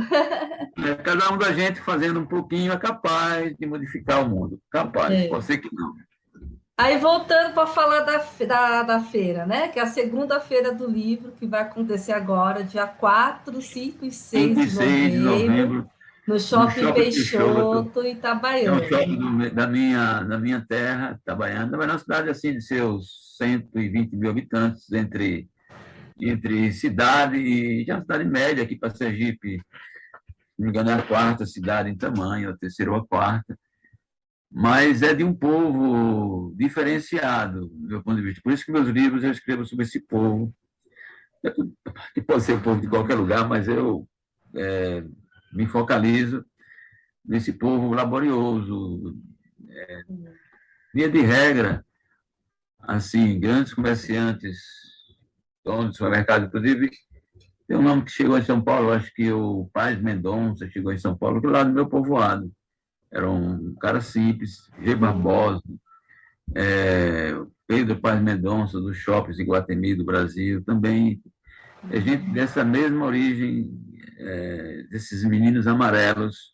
Cada um da gente fazendo um pouquinho é capaz de modificar o mundo. Capaz, É. pode ser que não. Aí, voltando para falar da feira, né? Que é a segunda feira do livro, que vai acontecer agora, dia 4, 5 e 6 5 e de 6 de novembro. novembro, No no Shopping Shopping Peixoto, Peixoto, que é um Itabaiana. shopping da minha terra, Itabaiana. Itabaiana é uma cidade assim de seus 120 mil habitantes, entre cidade e já é uma cidade média aqui para Sergipe, se não me engano, é a quarta cidade em tamanho, a terceira ou a quarta, mas é de um povo diferenciado, do meu ponto de vista. Por isso que meus livros eu escrevo sobre esse povo, que pode ser povo de qualquer lugar, mas eu é, me focalizo nesse povo laborioso. Via de regra, assim, grandes comerciantes, donos de supermercado, inclusive, tem um nome que chegou em São Paulo, acho que o Paz Mendonça chegou em São Paulo, que é lá do meu povoado. Era um cara simples, G. Barbosa, Pedro Paz Mendonça, dos shoppings de Guatemi, do Brasil, também é gente dessa mesma origem, desses meninos amarelos,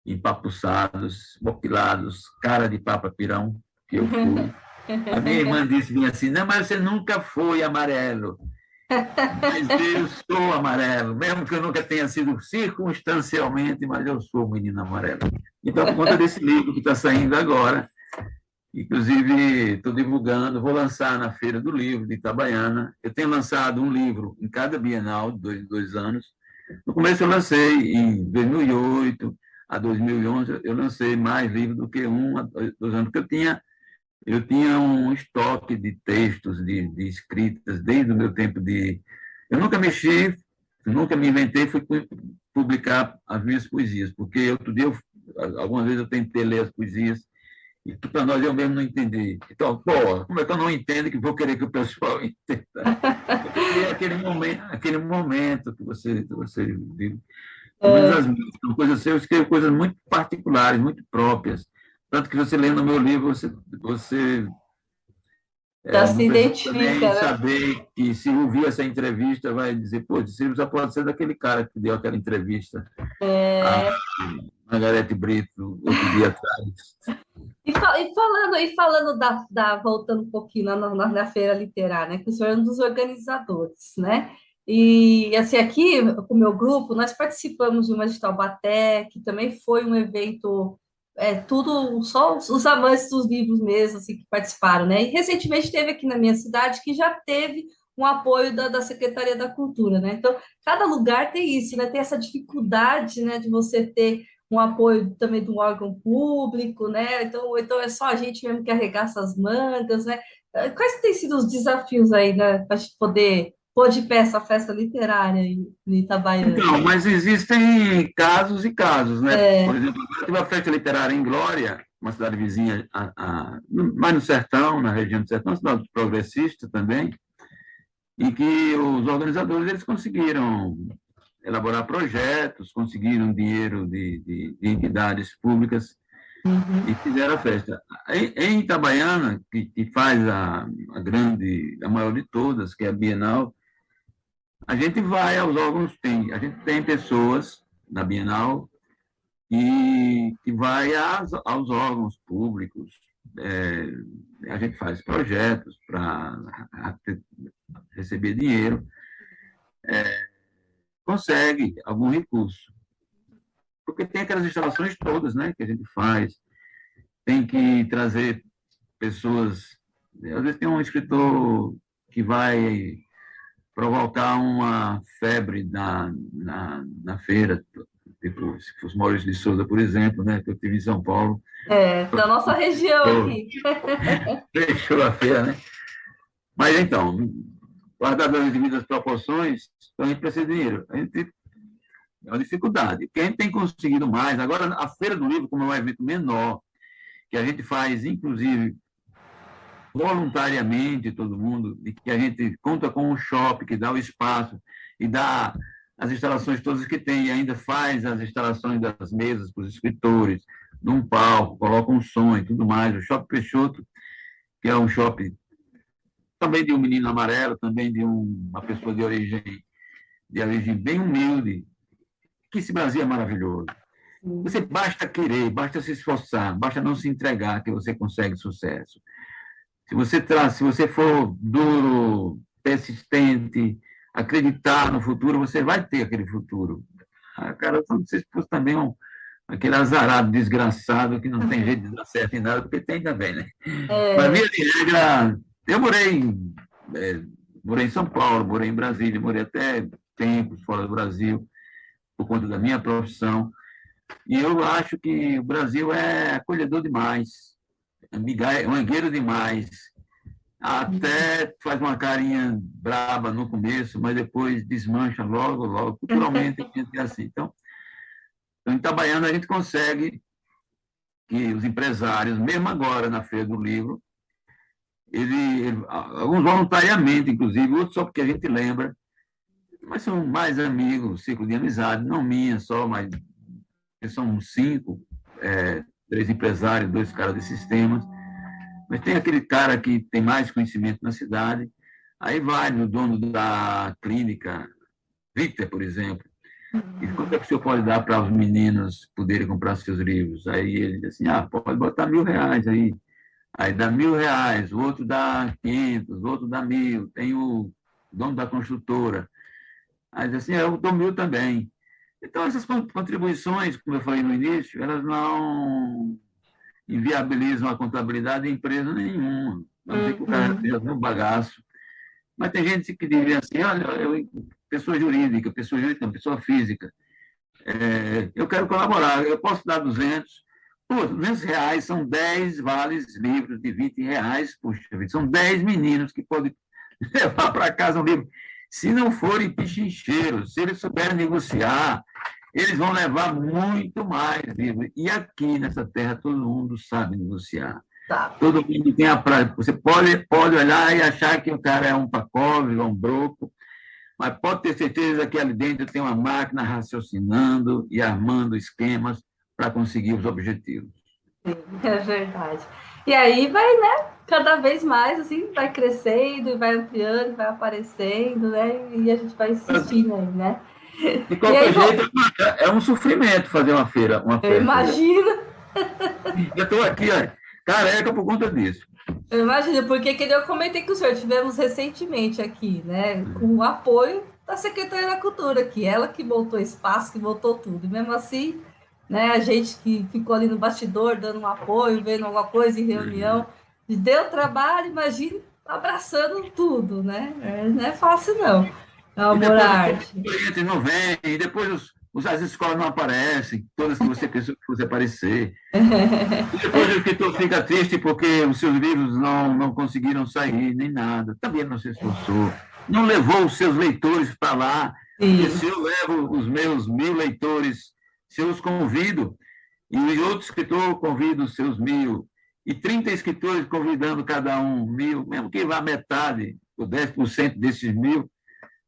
empapuçados, boquilados, cara de papa pirão, que eu fui. A minha irmã disse bem assim, não, mas você nunca foi amarelo. Mas eu sou amarelo, mesmo que eu nunca tenha sido circunstancialmente, mas eu sou o menino amarelo. Então, por conta desse livro que está saindo agora, inclusive estou divulgando, vou lançar na Feira do Livro de Itabaiana. Eu tenho lançado um livro em cada Bienal, de 2 anos. No começo eu lancei em 2008 a 2011, eu lancei mais livros do que 1 a 2 anos, porque eu tinha um estoque de textos, de escritas, desde o meu tempo de. Eu nunca mexi, nunca me inventei, fui publicar as minhas poesias, porque outro dia, algumas vezes eu tentei ler as poesias, e que para nós eu mesmo não entendi. Então, pô, como é que eu não entendo que vou querer que o pessoal entenda? Porque é aquele momento que você vive. Pelo menos as minhas são coisas, eu escrevo coisas muito particulares, muito próprias. Tanto que você lendo o meu livro, você Já não se precisa também identifica, né? saber que, se ouvir essa entrevista, vai dizer, pô, esse livro já pode ser daquele cara que deu aquela entrevista a É, Margarete Brito outro dia atrás. e falando voltando um pouquinho na feira literária, né, que o senhor é um dos organizadores, né? E assim, aqui com o meu grupo, nós participamos de uma de Taubaté, que também foi um evento, tudo só os amantes dos livros mesmo, assim, que participaram, né? E recentemente teve aqui na minha cidade que já teve um apoio da Secretaria da Cultura, né? Então, cada lugar tem isso, né? Tem essa dificuldade, né, de você ter um apoio também de um órgão público, né? Então é só a gente mesmo que arregaça as mangas, né? Quais que têm sido os desafios aí, né, para a gente poder pôr de pé essa festa literária em Itabaiana? Então, mas existem casos e casos, né? Por É, exemplo, eu tive a Festa Literária em Glória, uma cidade vizinha, mais no sertão, na região do sertão, uma cidade progressista também, e que os organizadores eles conseguiram elaborar projetos, conseguiram dinheiro de entidades públicas e uhum, fizeram a festa. Em Itabaiana, que faz a maior de todas, que é a Bienal, a gente vai aos órgãos, a gente tem pessoas na Bienal que vai aos órgãos públicos, a gente faz projetos para receber dinheiro, consegue algum recurso, porque tem aquelas instalações todas, né, que a gente faz, tem que trazer pessoas, às vezes tem um escritor que vai provocar uma febre na feira, tipo os Maurício de Souza, por exemplo, né, que eu tive em São Paulo, da nossa região aqui. fechou a feira, né? Mas então, guardado as devidas proporções, então a gente precisa de dinheiro. É uma dificuldade. Quem tem conseguido mais, agora a Feira do Livro, como é um evento menor, que a gente faz, inclusive, voluntariamente, todo mundo, e que a gente conta com um shopping que dá o espaço e dá as instalações todas que tem, e ainda faz as instalações das mesas para os escritores, num palco, coloca um som e tudo mais. O Shopping Peixoto, que é um shopping também de um menino amarelo, também de uma pessoa de origem bem humilde, que esse Brasil é maravilhoso. Você basta querer, basta se esforçar, basta não se entregar que você consegue sucesso. Se você for duro, persistente, acreditar no futuro, você vai ter aquele futuro. Cara, se fosse também aquele azarado desgraçado que não tem jeito de dar certo em nada, porque tem também, né? Mas, É. via de regra, eu eh, morei em São Paulo, morei em Brasília, morei até tempos fora do Brasil, por conta da minha profissão, e eu acho que o Brasil é acolhedor demais, mangueiro demais, até faz uma carinha braba no começo, mas depois desmancha logo, logo. Culturalmente, a gente é assim. Então, em Itabaiana, a gente consegue que os empresários, mesmo agora na Feira do Livro, alguns voluntariamente, inclusive, outros só porque a gente lembra, mas são mais amigos, ciclo de amizade, não minha só, mas são cinco, três empresários, dois caras de sistemas, mas tem aquele cara que tem mais conhecimento na cidade, aí vai no dono da clínica, Victor, por exemplo, e quanto é que o senhor pode dar para os meninos poderem comprar seus livros? Aí ele diz assim, pode botar R$ 1.000 aí. Aí dá R$ 1.000, o outro dá 500, o outro dá 1.000. Tem o dono da construtora. Aí diz assim, eu dou 1.000 também. Então, essas contribuições, como eu falei no início, elas não inviabilizam a contabilidade de empresa nenhuma. A não ser que o cara Uhum. esteja no bagaço. Mas tem gente que diria assim, olha, pessoa jurídica, não, pessoa física, eu quero colaborar, eu posso dar 200. Pô, R$ 200 são 10 vales livros de R$ 20. Puxa vida, são 10 meninos que podem levar para casa um livro. Se não forem pichincheiros, se eles souberem negociar, eles vão levar muito mais livro. E aqui nessa terra todo mundo sabe negociar. Tá. Todo mundo tem a prática. Você pode olhar e achar que o cara é um Pakov, um Broco, mas pode ter certeza que ali dentro tem uma máquina raciocinando e armando esquemas para conseguir os objetivos. É verdade. E aí vai, né? Cada vez mais, assim, vai crescendo, e vai ampliando, e vai aparecendo, né? E a gente vai insistindo aí, né? De E aí, qualquer bom, jeito, é um sofrimento fazer uma feira, uma eu festa. imagino, Eu estou aqui, ó, careca por conta disso. eu imagino, porque que nem eu comentei com o senhor, tivemos recentemente aqui, né? Com o apoio da Secretaria da Cultura, que ela que montou espaço, que montou tudo. E mesmo assim, né, a gente que ficou ali no bastidor, dando um apoio, vendo alguma coisa em reunião, e deu trabalho, imagine abraçando tudo, né? Não é fácil, não. É E amor à depois os arte. clientes não vêm, e depois as escolas não aparecem, todas que você pensou que fosse aparecer. E depois o escritor fica triste porque os seus livros não conseguiram sair, nem nada. Também não se esforçou. Não levou os seus leitores para lá, porque Sim. se eu levo os meus 1.000 leitores, se eu os convido, e outro escritor convida os seus 1.000, e 30 escritores convidando cada um 1.000, mesmo que vá metade, ou 10% desses 1.000,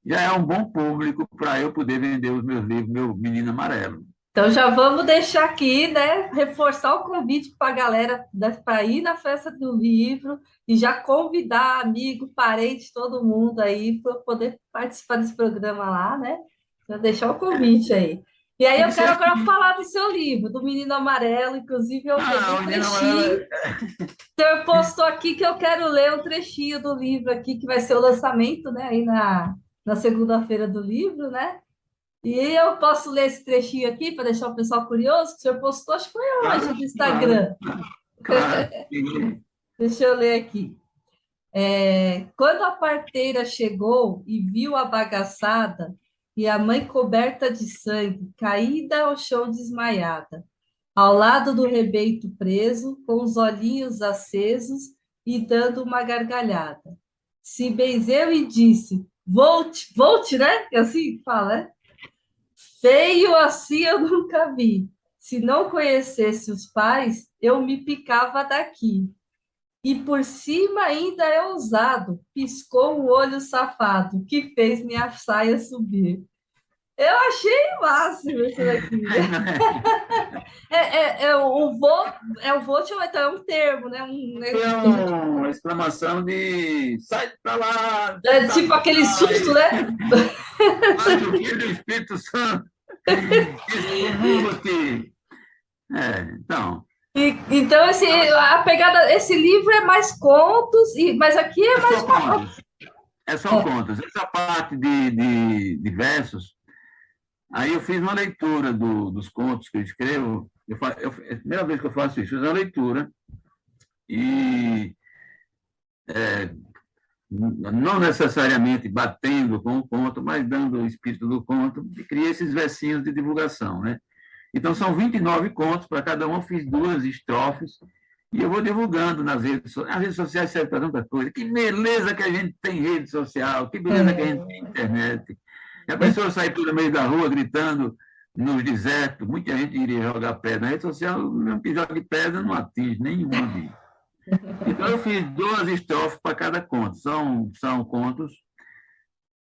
já é um bom público para eu poder vender os meus livros, meu Menino Amarelo. Então já vamos deixar aqui, né? Reforçar o convite para a galera para ir na festa do livro e já convidar amigo, parente, todo mundo aí para poder participar desse programa lá, né? Já deixar o convite aí. E aí Tem eu que ser quero agora assim. falar do seu livro, do Menino Amarelo, inclusive eu peguei O Menino trechinho. Amarelo. O senhor postou aqui que eu quero ler um trechinho do livro aqui, que vai ser o lançamento, né? Aí na segunda-feira do livro, né? E eu posso ler esse trechinho aqui para deixar o pessoal curioso, que o senhor postou, acho que foi hoje Claro, no claro, Instagram. claro. Deixa eu ler aqui. Quando a parteira chegou e viu a bagaçada e a mãe coberta de sangue, caída ao chão desmaiada, ao lado do rebeito preso, com os olhinhos acesos e dando uma gargalhada, se benzeu e disse: Volte, volte, né? Que assim fala, né? Feio assim eu nunca vi. Se não conhecesse os pais, eu me picava daqui. E por cima ainda é ousado, piscou o olho safado, que fez minha saia subir. Eu achei o máximo isso daqui, né? O vote, então é um termo, né? Foi Que a gente, uma exclamação de sai pra lá, tipo aquele susto, Satanás, né? mande o Filho do Espírito Santo, excomunga-te. Então, Então, a pegada, esse livro é mais contos, mas aqui é é mais só uma. contas. É só contas. Essa parte de versos Aí eu fiz uma leitura dos contos que eu escrevo. É a primeira vez que eu faço isso, fiz uma leitura e não necessariamente batendo com o conto, mas dando o espírito do conto, e criei esses versinhos de divulgação, né? Então, são 29 contos, para cada um eu fiz 2 estrofes, e eu vou divulgando nas redes sociais. As redes sociais servem para tanta coisa. Que beleza que a gente tem rede social, que beleza que a gente tem internet. E a pessoa sai pelo meio da rua gritando nos desertos, muita gente iria jogar pedra. Na rede social, mesmo que jogue pedra, não atinge nenhum ali. Então, eu fiz 2 estrofes para cada conto. São contos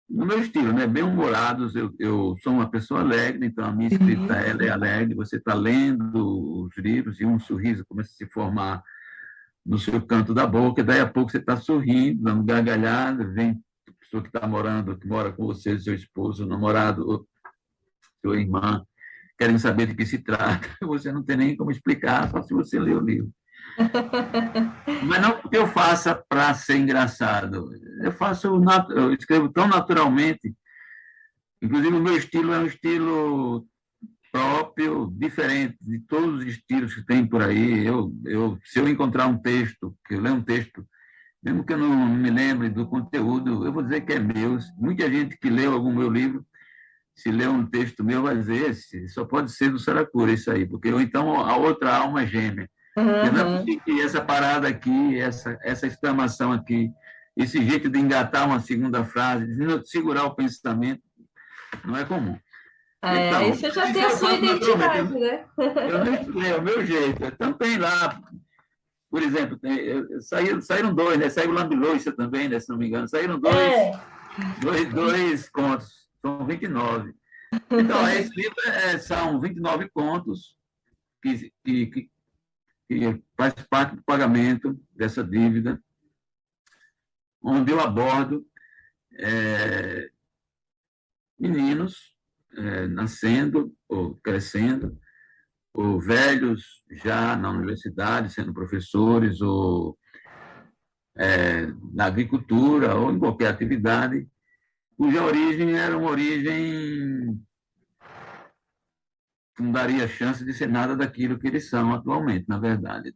no meu estilo, né? Bem-humorados. Eu sou uma pessoa alegre, então a minha escrita ela é alegre. Você está lendo os livros e um sorriso começa a se formar no seu canto da boca, e daí a pouco você está sorrindo, dando gargalhada, vem a pessoa que mora com você, seu esposo, namorado, sua irmã, querem saber de que se trata. Você não tem nem como explicar, só se você ler o livro. Mas não porque eu faça para ser engraçado. Eu escrevo tão naturalmente. Inclusive, o meu estilo é um estilo próprio, diferente de todos os estilos que tem por aí. Se eu encontrar um texto, que eu leio um texto, mesmo que eu não me lembre do conteúdo, eu vou dizer que é meu. Muita gente que leu algum meu livro, se lê um texto meu, vai dizer, esse só pode ser do Saracura, isso aí, porque ou então a outra alma gêmea. Porque não é possível que essa parada aqui, essa exclamação aqui, esse jeito de engatar uma segunda frase, de segurar o pensamento, não é comum. Então, Aí você já tem a sua identidade, né? Eu não estudei, é o meu jeito. Então, tem lá, por exemplo, saíram 2, né? Saiu Lambiloiça também, né? Se não me engano. Saíram dois contos, são 29. Então, esse livro são 29 contos que faz parte do pagamento dessa dívida, onde eu abordo meninos nascendo ou crescendo, ou velhos já na universidade, sendo professores, ou na agricultura, ou em qualquer atividade, cuja origem era uma origem que não daria chance de ser nada daquilo que eles são atualmente, na verdade.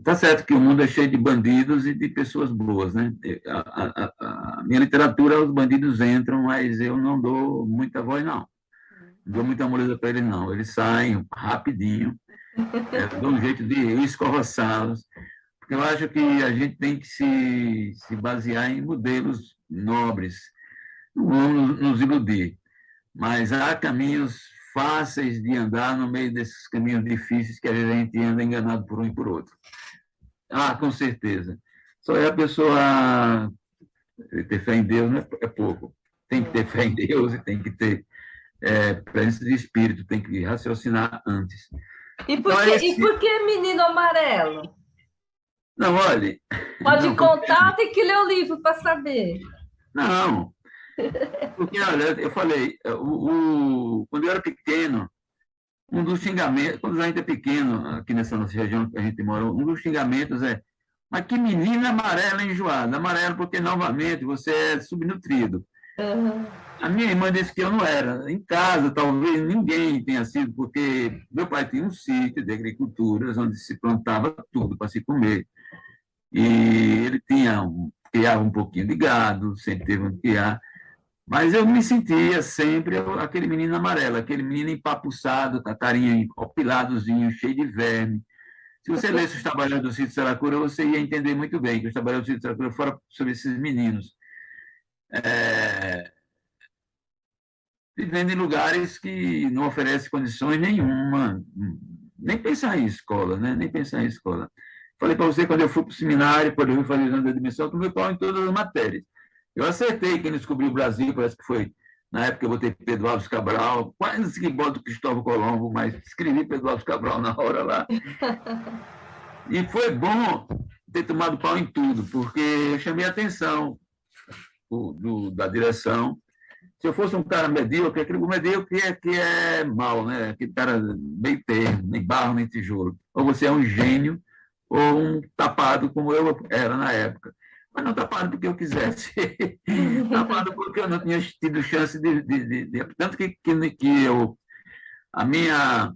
Tá certo que o mundo é cheio de bandidos e de pessoas boas, né? A minha literatura, os bandidos entram, mas eu não dou muita voz, não. Não dou muita moleza para eles, não. Eles saem rapidinho, dou um jeito de escorraçá-los, porque eu acho que a gente tem que se basear em modelos nobres, não vamos nos iludir, mas há caminhos fáceis de andar no meio desses caminhos difíceis que a gente anda enganado por um e por outro. Com certeza. Só é a pessoa ter fé em Deus, não é pouco. Tem que ter fé em Deus e tem que ter presença de espírito, tem que raciocinar antes. E por que Menino Amarelo? Não, olha. Pode contar, tem que ler o livro para saber. Não. Porque, olha, eu falei, quando eu era pequeno, um dos xingamentos, quando a gente é pequeno, aqui nessa nossa região que a gente mora, um dos xingamentos mas que menina amarela enjoada. Amarelo porque, novamente, você é subnutrido. Uhum. A minha irmã disse que eu não era. Em casa, talvez ninguém tenha sido, porque meu pai tinha um sítio de agriculturas onde se plantava tudo para se comer. E ele criava um pouquinho de gado, sempre teve um criar. Mas eu me sentia sempre aquele menino amarelo, aquele menino empapuçado, com a carinha empiladozinho, cheio de verme. Se você lesse Os Trabalhadores do Sítio Saracura, você ia entender muito bem que Os Trabalhadores do Sítio Saracura foram sobre esses meninos. Vivendo em lugares que não oferecem condições nenhuma, nem pensar em escola, né? Nem pensar em escola. Falei para você, quando eu fui para o seminário, quando eu fui fazer exame de admissão, eu tomei pau em todas as matérias. Eu acertei quem descobriu o Brasil, parece que foi, na época eu botei Pedro Alves Cabral, quase que boto Cristóvão Colombo, mas escrevi Pedro Alves Cabral na hora lá. E foi bom ter tomado pau em tudo, porque eu chamei a atenção da direção. Se eu fosse um cara medíocre, aquele medíocre que é mau, né? Aquele cara bem termo, nem barro, nem tijolo. Ou você é um gênio, ou um tapado, como eu era na época. Mas não está parado porque eu quisesse. Está parado porque eu não tinha tido chance tanto que eu... A minha...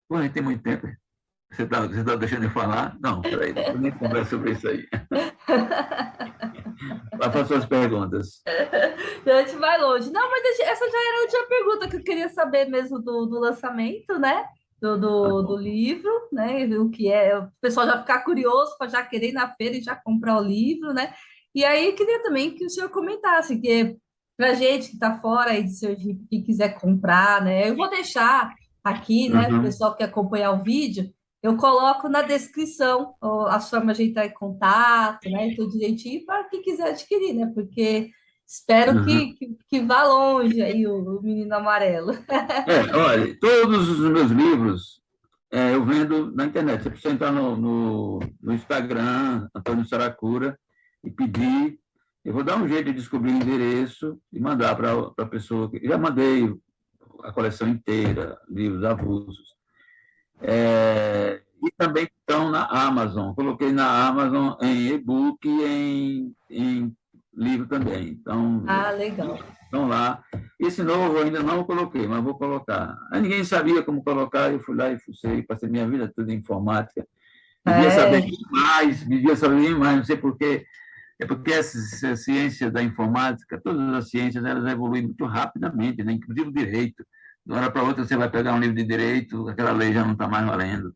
Pô, a gente tem muito tempo. Você tá deixando eu falar? Não, peraí, depois a gente conversa sobre isso aí. Vai fazer suas perguntas. A gente vai longe. Não, mas essa já era a última pergunta que eu queria saber mesmo do lançamento, né? Tá Do bom. livro, né? O que é, o pessoal já ficar curioso para já querer ir na feira e já comprar o livro, né? E aí eu queria também que o senhor comentasse, que para gente que está fora aí de Sergipe, que quiser comprar, né? Eu vou deixar aqui, né? O Uhum, pessoal que acompanhar o vídeo, eu coloco na descrição ó, as formas de entrar em contato, né? E tudo direitinho para quem quiser adquirir, né? Porque espero uhum. que vá longe aí o menino amarelo. Olha, todos os meus livros eu vendo na internet. Você precisa entrar no Instagram, Antônio Saracura, e pedir. Eu vou dar um jeito de descobrir o endereço e mandar para a pessoa. Já mandei a coleção inteira, livros avulsos. E também estão na Amazon. Coloquei na Amazon em e-book e em livro também. Então, Ah, legal. estão lá. Esse novo eu ainda não coloquei, mas vou colocar. Aí ninguém sabia como colocar, eu fui lá e fucei, passei minha vida toda em informática. É, Devia saber mais, não sei por quê. É porque essa ciência da informática, todas as ciências, elas evoluem muito rapidamente, né? Inclusive o direito. De uma hora para outra você vai pegar um livro de direito, aquela lei já não está mais valendo.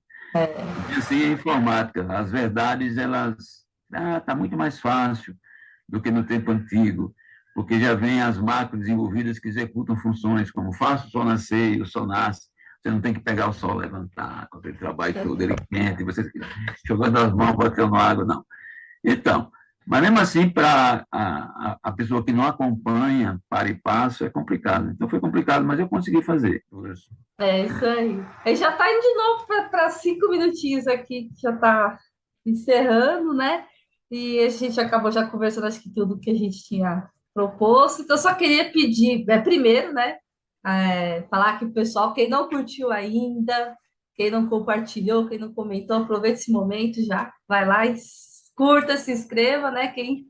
E assim a informática, as verdades, elas... Está muito mais fácil do que no tempo antigo, porque já vem as máquinas desenvolvidas que executam funções como faça o sol nascer e o sol nasce. Você não tem que pegar o sol, levantar, com aquele trabalho todo, ele quente, você jogando as mãos, batendo água, não. Então, mas mesmo assim, para a pessoa que não acompanha para e passo, é complicado. Então foi complicado, mas eu consegui fazer. é isso aí. Aí já está indo de novo para 5 minutinhos aqui, que já está encerrando, né? E a gente acabou já conversando, acho que tudo que a gente tinha proposto. Então, eu só queria pedir, primeiro, né? Falar que o pessoal, quem não curtiu ainda, quem não compartilhou, quem não comentou, aproveita esse momento já, vai lá e curta, se inscreva, né? Quem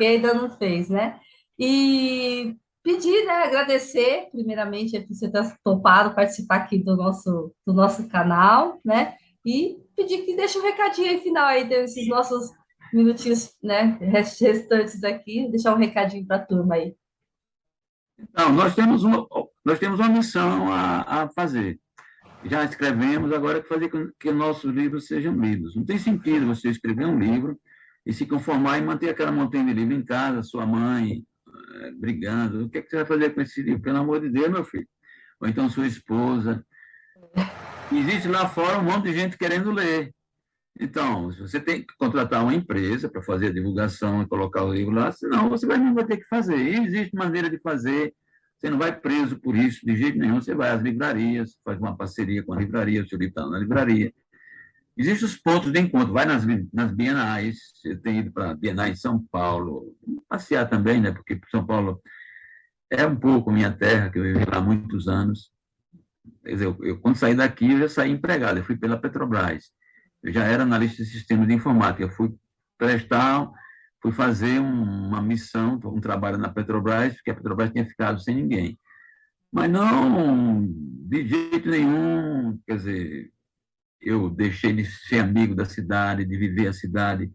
ainda não fez, né? E pedir, né? Agradecer, primeiramente, por você ter topado participar aqui do nosso canal, né? E pedir que deixe um recadinho aí final aí, desses nossos minutinhos, né? Restantes aqui, deixar um recadinho para a turma aí. Não, nós temos uma missão a fazer. Já escrevemos, agora é fazer com que nossos livros sejam lidos. Não tem sentido você escrever um livro e se conformar e manter aquela montanha de livro em casa, sua mãe brigando. O que, é que você vai fazer com esse livro? Pelo amor de Deus, meu filho. Ou então sua esposa. Existe lá fora um monte de gente querendo ler. Então, você tem que contratar uma empresa para fazer a divulgação e colocar o livro lá, senão você não vai ter que fazer. E existe maneira de fazer, você não vai preso por isso de jeito nenhum. Você vai às livrarias, faz uma parceria com a livraria, o seu livro está na livraria. Existem os pontos de encontro, vai nas bienais, eu tenho ido para a Bienal em São Paulo, passear também, né? Porque São Paulo é um pouco minha terra, que eu vivi lá há muitos anos. Quer dizer, quando saí daqui, eu já saí empregado, eu fui pela Petrobras. Eu já era analista de sistemas de informática. Eu prestar, fui fazer uma missão, um trabalho na Petrobras, porque a Petrobras tinha ficado sem ninguém. Mas não, de jeito nenhum, quer dizer, eu deixei de ser amigo da cidade, de viver a cidade,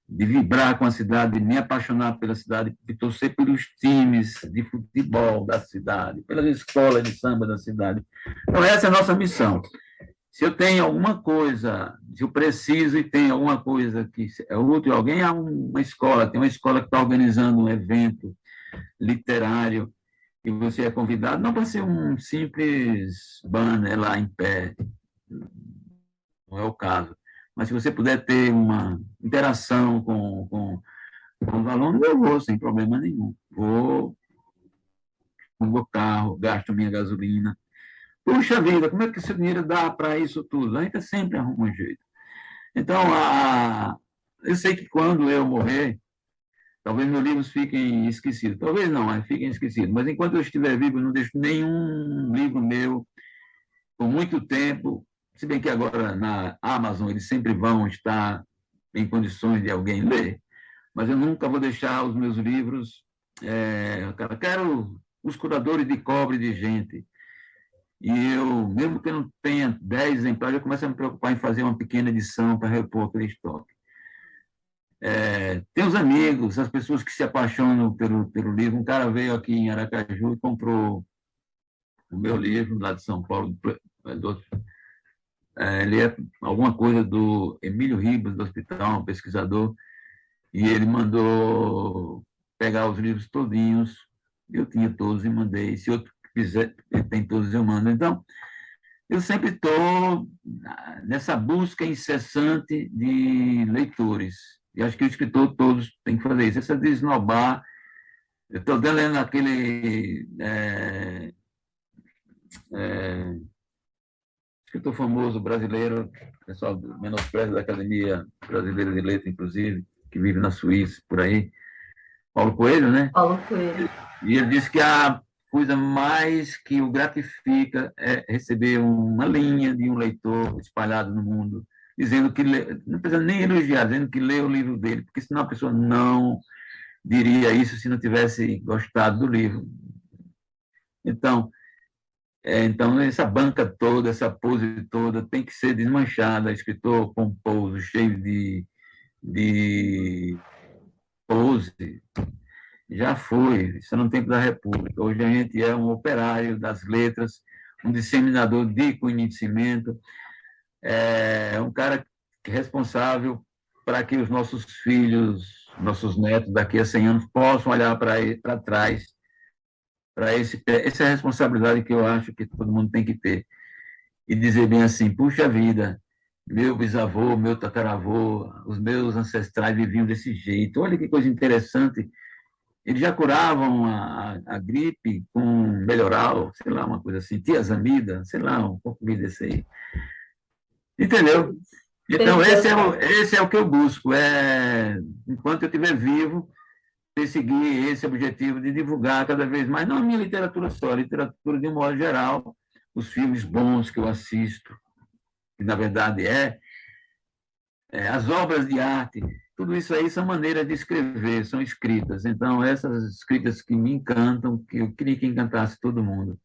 de vibrar com a cidade, de me apaixonar pela cidade, de torcer pelos times de futebol da cidade, pelas escolas de samba da cidade. Então, essa é a nossa missão. Se eu tenho alguma coisa, se eu preciso e tenho alguma coisa que é útil a alguém, há uma escola, tem uma escola que está organizando um evento literário e você é convidado, não para ser um simples banner lá em pé, não é o caso, mas se você puder ter uma interação com os alunos, eu vou, sem problema nenhum. Vou com o meu carro, gasto minha gasolina. Puxa vida, como é que esse dinheiro dá para isso tudo? A gente sempre arruma um jeito. Então, eu sei que quando eu morrer, talvez meus livros fiquem esquecidos. Talvez não, mas fiquem esquecidos. Mas enquanto eu estiver vivo, eu não deixo nenhum livro meu por muito tempo. Se bem que agora na Amazon eles sempre vão estar em condições de alguém ler, mas eu nunca vou deixar os meus livros. Eu quero os curadores de cobre de gente. E eu, mesmo que eu não tenha 10 exemplares, eu começo a me preocupar em fazer uma pequena edição para repor aquele estoque. Tem os amigos, as pessoas que se apaixonam pelo livro. Um cara veio aqui em Aracaju e comprou o meu livro, lá de São Paulo. Ele é alguma coisa do Emílio Ribas, do Hospital, um pesquisador, e ele mandou pegar os livros todinhos. Eu tinha todos e mandei. Se outro quiser, ele tem todos, eu mando. Então, eu sempre estou nessa busca incessante de leitores. E acho que o escritor todos tem que fazer isso. Essa de esnobar. Eu estou lendo aquele escritor famoso brasileiro, pessoal menospreza da Academia Brasileira de Letras, inclusive, que vive na Suíça, por aí, Paulo Coelho, né? Paulo Coelho. E ele disse que a coisa mais que o gratifica é receber uma linha de um leitor espalhado no mundo, dizendo que não precisa nem elogiar, dizendo que lê o livro dele, porque senão a pessoa não diria isso se não tivesse gostado do livro. Então, essa banca toda, essa pose toda tem que ser desmanchada. Escritor pomposo, cheio de pose, já foi. Isso é no tempo da República. Hoje a gente é um operário das letras, um disseminador de conhecimento, um cara responsável para que os nossos filhos, nossos netos, daqui a 100 anos, possam olhar para trás, para essa responsabilidade que eu acho que todo mundo tem que ter. E dizer bem assim, puxa vida, meu bisavô, meu tataravô, os meus ancestrais viviam desse jeito. Olha que coisa interessante. Eles já curavam a gripe com melhoral, sei lá, uma coisa assim, tiazamida, sei lá, um pouco desse aí. Entendeu? Então, esse é o que eu busco. Enquanto eu estiver vivo, perseguir esse objetivo de divulgar cada vez mais, não a minha literatura só, a literatura de um modo geral, os filmes bons que eu assisto, que na verdade as obras de arte, tudo isso aí são maneiras de escrever, são escritas. Então, essas escritas que me encantam, que eu queria que encantasse todo mundo.